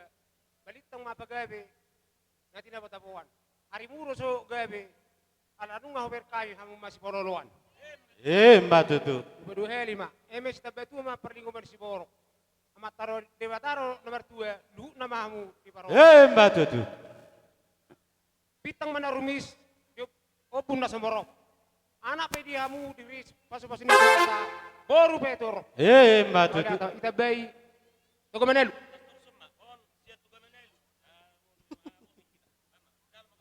Balik tang mapa gabe. Nanti na batapuan. Hari muro so gabe. Ala nung ngawer kayo hamu masih poroloan. Mbak Tutu. Badu helima. MS tabatu ma perlingo man si borok. Ama taro dewa taro nomor 2 lu nama hamu di paro. Mbak Tutu. Pitang mana rumis. Yuk opun na somorok. Anak pedi hamu diris pasu-pasu ni kata. Boru petor. Mbak Tutu. Ita bayi. Toko manelu.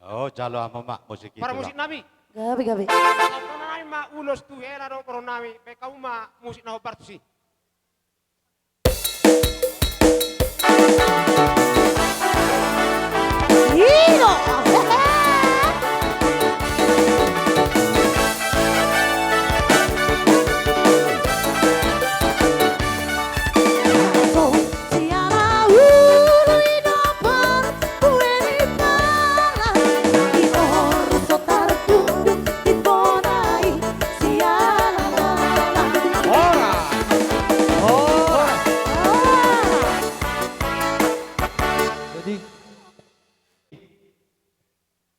Oh, jalo ama mak musik itu. Para musik nabi. Gabi, gabi. Tanay ma ulos tu era do pero nami pe kauma musik na partusi. Ino.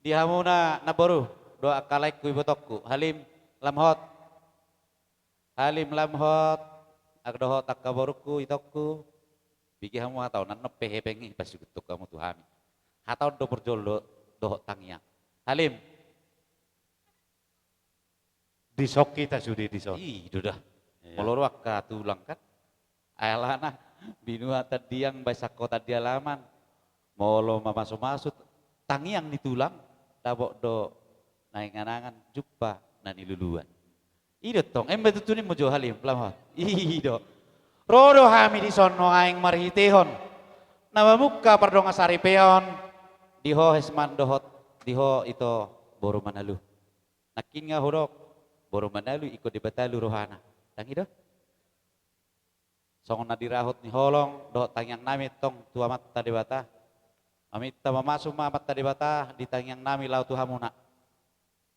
Di hamuna naboru doa kalaik ku ibotokku halim lamhot agdohot akaboruku itokku bigi hamu atau nan nepe hepengi pas gutuk kamu tuh hami hatau do berjol dohot tangnya halim disok kita sudah disok. Ih, dah. Molor waka tulang kan. Ayalana binu ata diang baisa kota dialaman. Molo masuk tangiang ni tulang dabok do nainganangan jumpa nani luluan. Ido tong embe tutuni mojo halim pelamot. Ido. Rodo hami di sono aing marhitehon. Nama muka pardonga sari peon. Diho hesman dohot diho itu boru manalu. Nakin nga hodok boru manalu ikut di batalu rohana. Tang ido. Songon na dirahot ni holong dohot tangyang nami tong tua mata debata. Amita mamasu mata debata di tangyang nami lau tuhamuna.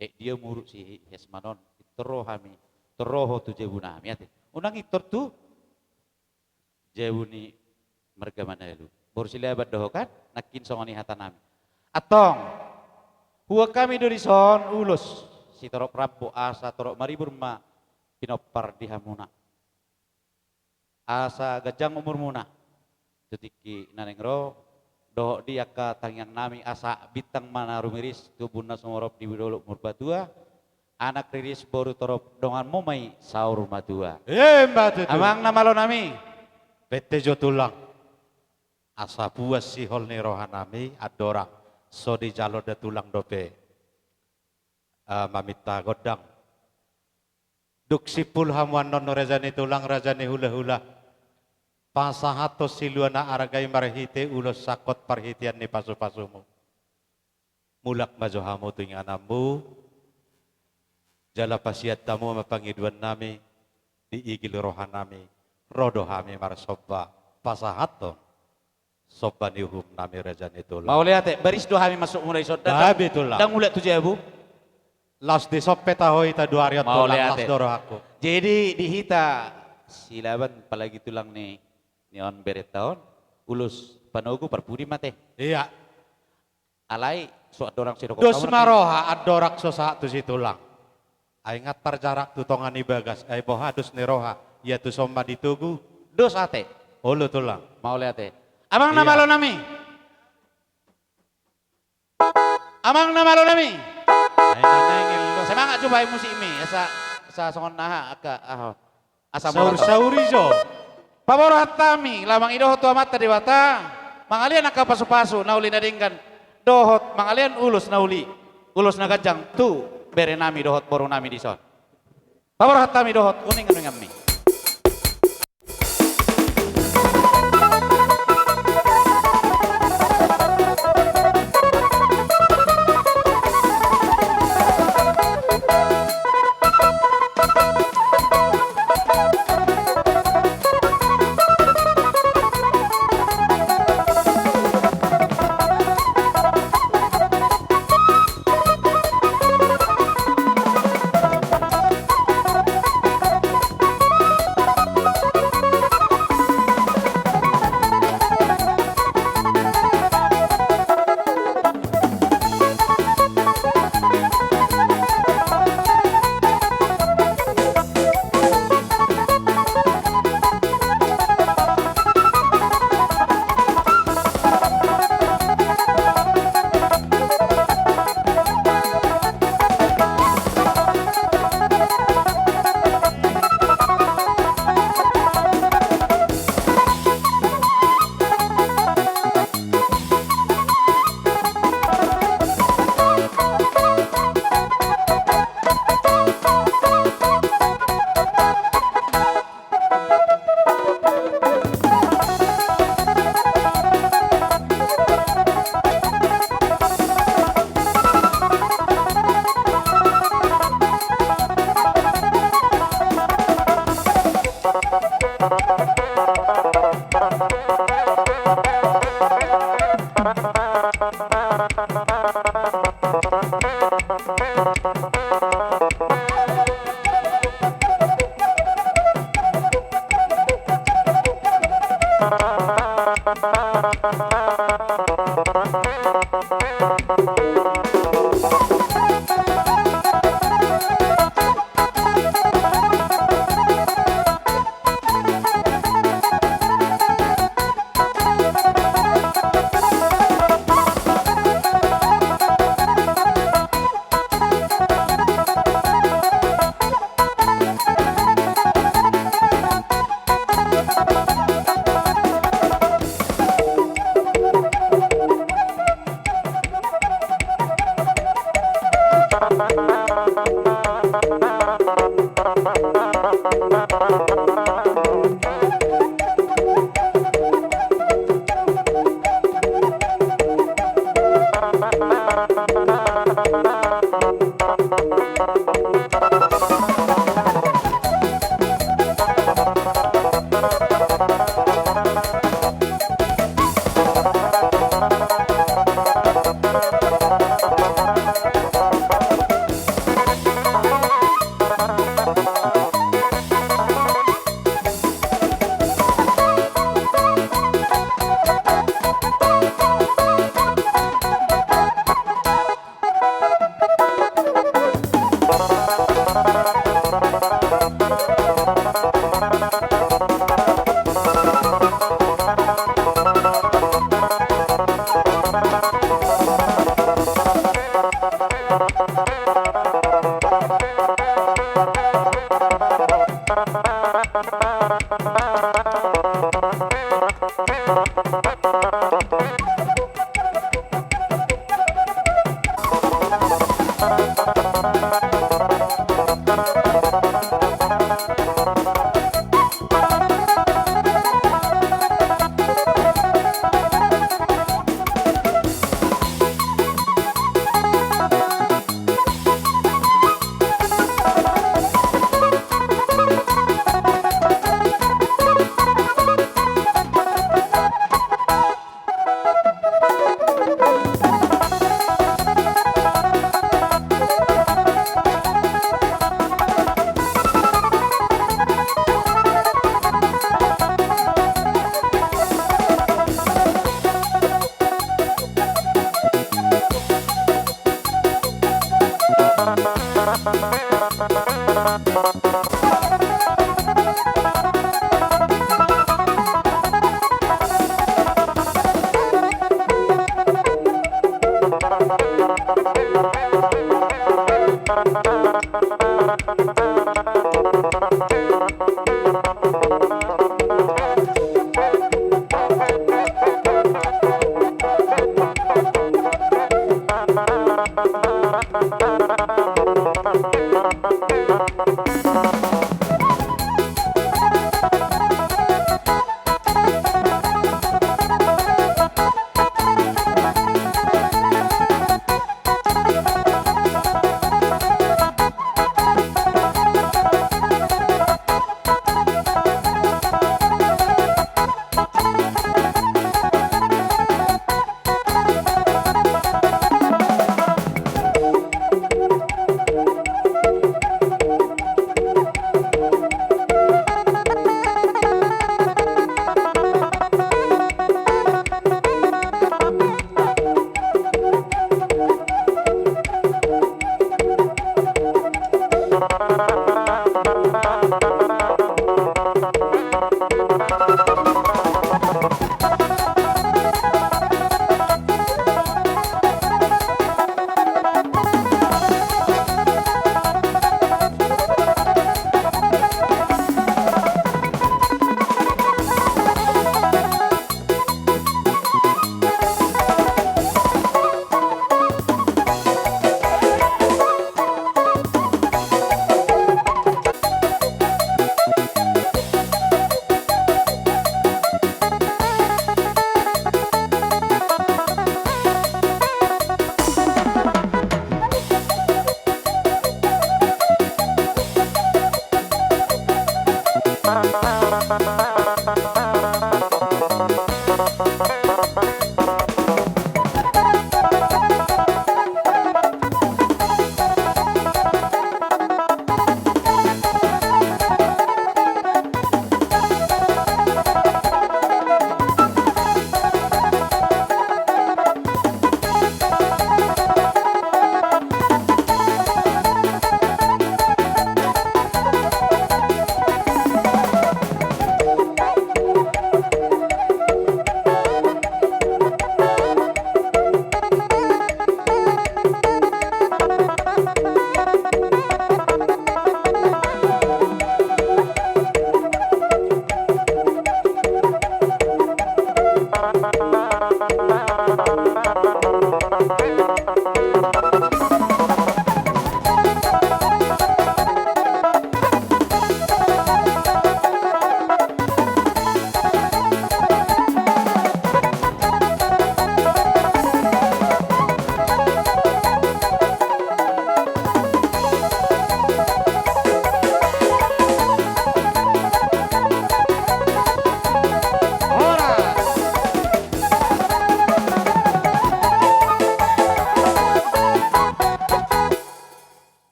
Dia muruk si hesmanon itero hami teroho tu jebuna hami ate. Unang itor tu jebuni merga manalu. Boru sila doho kan nakin songoni hatanami. Atong huwa kami dari son ulus si torok rabu asa torok maribur ma pinopar di hamuna. Asa gajang umur muna. Tutiki naneng ro doh dia ka tangyang nami asa bitang mana rumiris tubuna somorop di widolo murbatua. Anak riris boru torop dongan momai saur matua. Mbak tutu. Amang namalo nami. Bete jo tulang. Asa puas si hol ni rohanami adorang. So di jalo da tulang dope. Mamita godang. Duk sipul hamuan non rajani tulang rajani hula-hula. Pasahato siluana aragai marhite ulos sakot parhitian ni pasu-pasumu. Mulak majohamu tuinganamu. Jala pasiat tamu mapangiduan nami. Diigil rohanami. Rodo hami marsobba. Pasahato. Sobba niuhum nami rajani tulang. Mau lihat baris doa hami masuk mulai saudara. Dabi tulang. Dan mulai tujuh abu. Las di soppe tahoi ta dua ariat Mau tulang lihat las doro aku. Jadi dihita silaban apalagi tulang nih neon beret tahun ulus panogu perpudi mate. Iya. Alai suat dorang sidoko. Dos maroha adorak sosa tu si tulang. Ay ngatar jarak tu tongan ibagas. Ay boha dos ni roha. Ya tu somba ditugu. Dos ate. Ulu tulang. Mau lihat Amang nama lo nami. Amang nama lo nami. Semangat coba musik mi. Asa songon naha aka asa saurizo. Pabor hatami lamang idohot tua mata dewata. Mangalian aka pasu-pasu nauli nadingkan. Dohot mangalian ulus nauli. Ulus nagajang tu bere nami dohot boru nami dison. Pabor hatami dohot uning mi.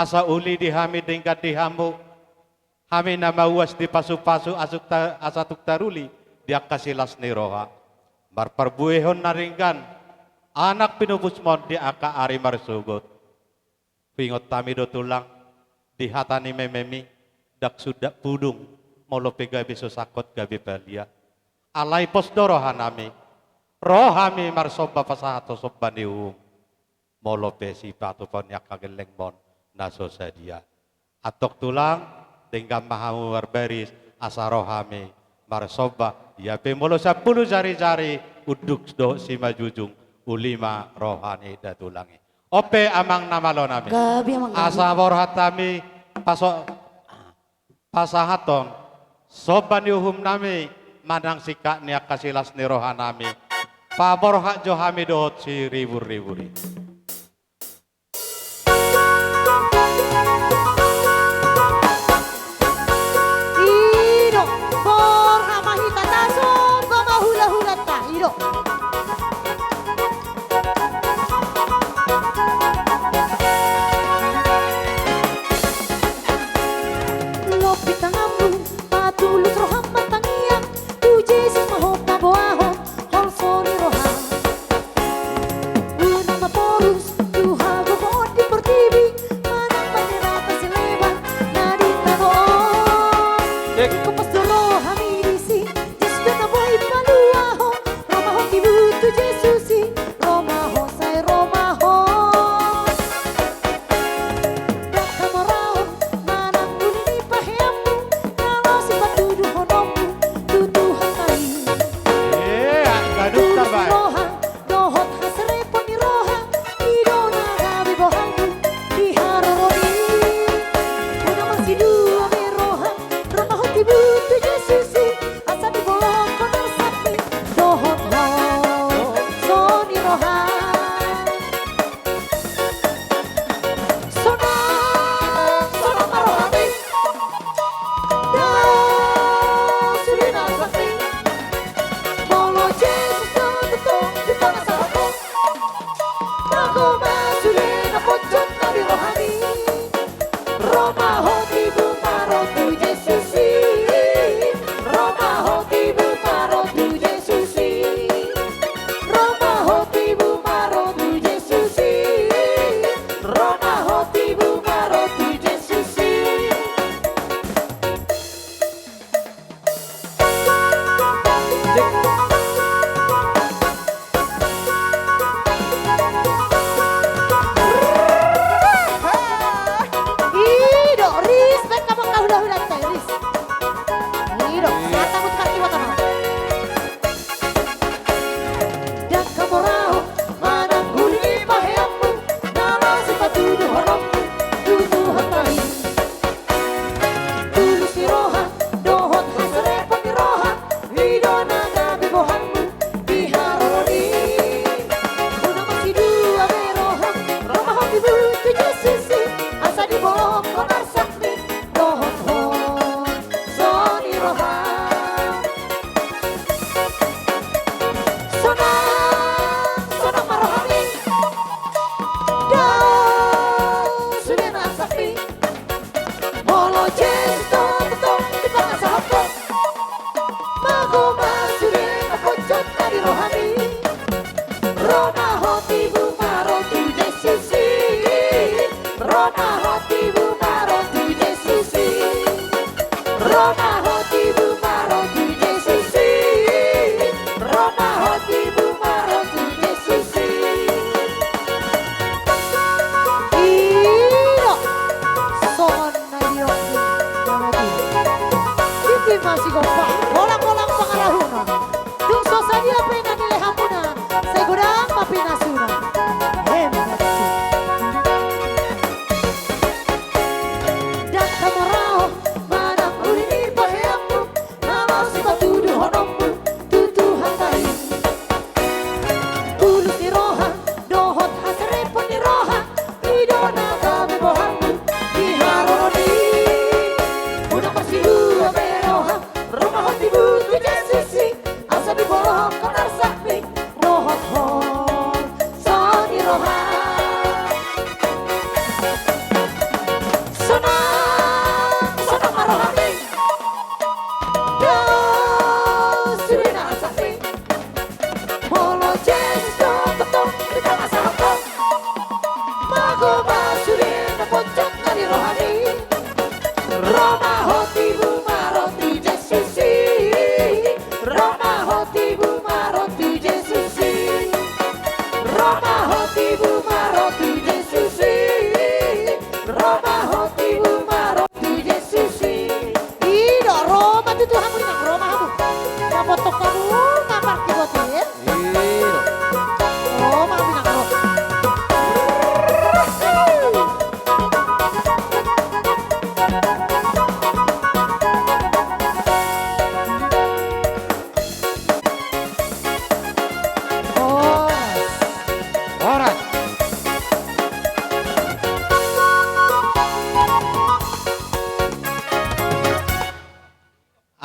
asa uli dihami dingkat dihamu, hami nama uas di pasu-pasu asatuk taruli, dia kasilas ni roha. Marparbuehon naringgan, anak pinupusmon di aka ari marsugot. Pingot tami do tulang, di hatani mememi, dak sudak pudung, molope gabi susakot gabi balia. Alai pos do rohanami, rohami marsoba pasahato sobbanium. Molope si patu pon yak kageleng mon naso sadia. Atok tulang, tinggal mahamu barbaris, asa rohami marsoba. Ya pemolo 10 jari-jari uduk do si majujung ulima rohani datulangi. Ope amang namalo nami. Asa borhatami pasahaton soban yuhum nami manang sikak niak kasilas ni rohanami. Paborhat johami dohot si ribur-riburi. Rumah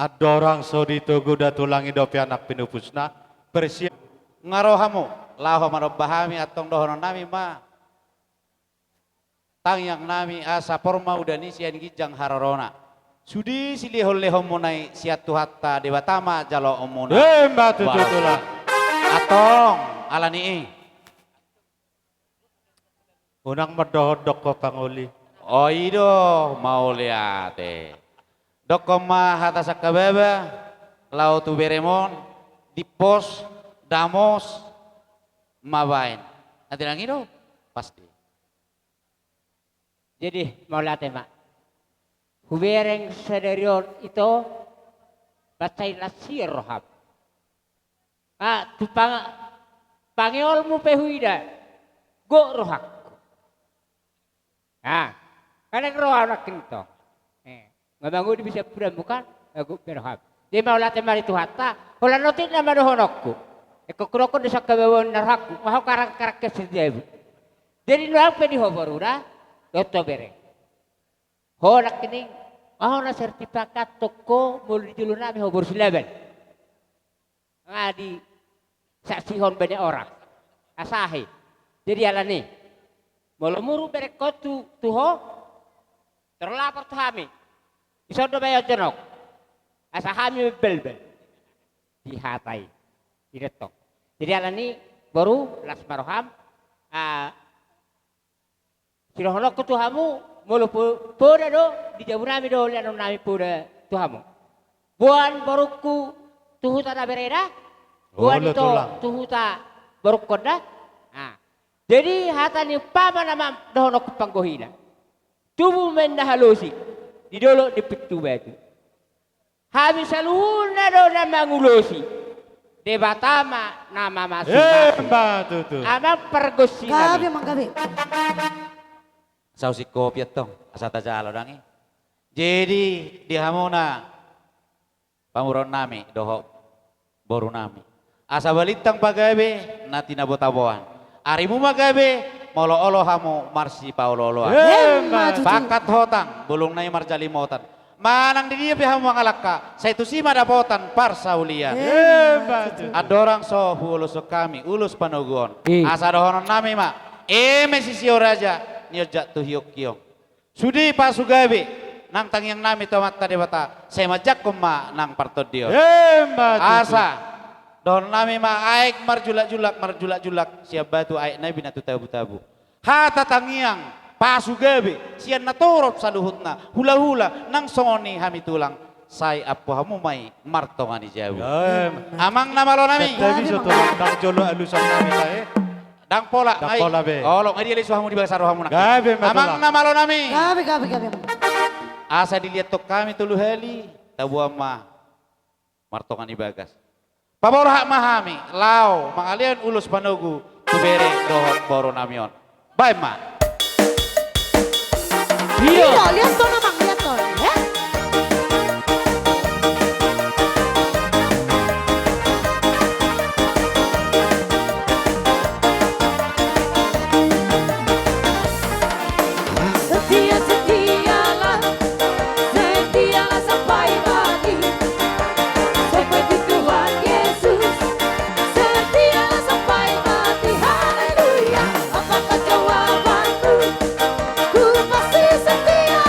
Adorang sodito guda tulangi dopi anak pinupusna bersiap ngarohamu laho marobahami atong dohonon nami ma tangyang nami asa porma udani sian gijang harorona sudi silihol lehom munai siatu hatta dewatama jalo omuna mbak tututula atong alani unang medohodok ko panguli oh ido mau liate dokoma hata sakababa lau tu beremon di pos damos mabain nanti lagi do pasti jadi mau latih mak hubereng sederion itu bacai lasir rohab tu pangeolmu pehuida go rohak kadang roh anak kento ngabangun di bisa pura bukan aku berhab dia mau latih mari tu hatta hola notit nama dohonokku eko kroko desa kabawon narhaku mau karak kesedia jadi nuang pedi hoborura doto bereng horak kini mau na sertifikat toko mulu dijulur nami hobor silaban ngadi saksi hon banyak orang asahi jadi alani mulu muru berek kotu tuho terlapor tuhami isodo bayo jenok asahami belbel dihatai diretok jadi alani baru lasmaroham sirohonok ke tuhamu mulu poda do dijabunami do lianom nami poda tuhamu buan baruku tuhuta da bereda buan itu tuhuta barukoda jadi hatani pama nama dohonok panggohina tubuh mendahalusi di dolo di pitu batu habis saluna do nama ngulosi debatama nama masing-masing batu ama pergosi Gabi mang gabi sausi kopi tong asata jalo dangi jadi di hamona pamuron nami doho boru nami asa balitang pagabe nati nabotaboan arimu magabe molo olo hamu marsi pauloloan pakat hotang bulung nai marjali motan manang di dia hamu mangalaka saya tu sima dapotan parsaulian adorang so ulus kami ulus panogon asa dohonon nami ma mesisio raja niojak tu hiok kiong sudi pasugabe nang tangyang nami tomat tadi bata saya majak koma nang partodio asa don nami ma aik marjulak-julak siap batu aik nabi natu tabu-tabu hata tangiang pasugabe sian natorop saluhutna hula-hula nang songoni hami tulang sai apo hamu mai martongani jauh amang nama lo nami tapi so tulang nang jolo alusan nami tae dang pola be lo ngadi ali suhamu di bagasaro hamu nak gabe amang nama lo nami gabi asa dilihat tok kami tulu heli tabu ama martongani bagas paborhak mahami, lau, mangalian ulus panogu, tubere dohon boro namion. Bye ma. Iya, lihat tuh namang, lihat tuh. Ya. Setialah sampai mati. Seperti Tuhan Yesus. Setialah sampai mati. Haleluya. Apakah jawabanmu? Ku masih setia.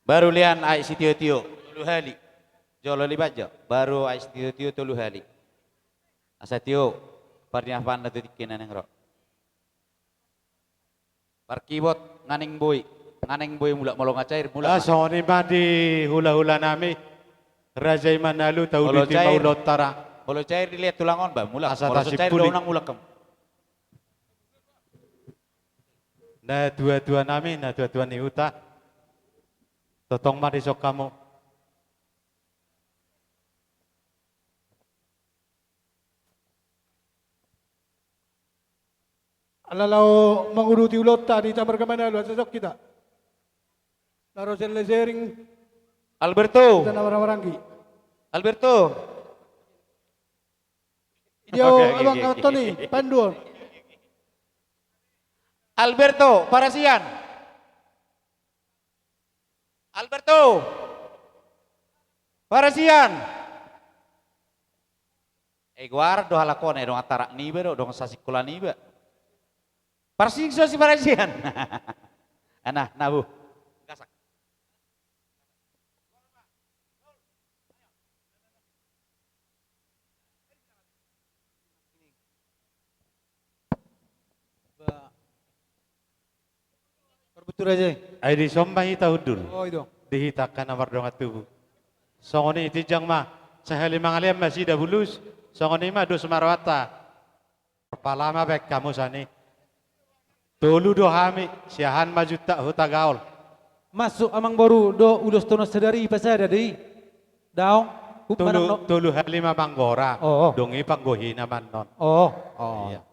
Baru lian ai si tio-tio tulu hali. Jolo libat jo. Baru ai si tio-tio tulu hali. Asa tio parnya panda tu tikinan yang ro. Parkibot nganing boy mula molong cair mula. Soni mandi hula-hula nami. Raja Imanalu tahu Bolo di timau cair. lotara. Bolo cair dilihat tulangon ba mula. Asa Bolo tasip cair puli. daunang mula kam. Nah dua-dua nami, nah dua-dua ni uta. Totong mah disok kamu. Alalau menguruti ulot tadi tamar kemana lu sesok kita. Laro selesering Alberto. dan orang-oranggi. Alberto. Dia Oke, abang oke. Tony Panduan. Alberto Parasian. Alberto Parasian. Guardo halakone dong atarak nibe dong sasikula nibe. Parsikso si Parasian. Nah, nabu. Gasak. Betul aja. Ay di sombahi tahudul. Oh itu. Dihitakan amar dongat tubuh. Songoni itijang mah. Sahali mangaliam masih dah bulus. Songoni mah dos marwata. Perpalama baik kamu sani. Tolu dohami. Siahan maju tak huta gaul. Masuk amang baru do ulus tono sedari pasada di. Daong. Tolu halima panggora. Dongi panggohina manon. Oh. Iya.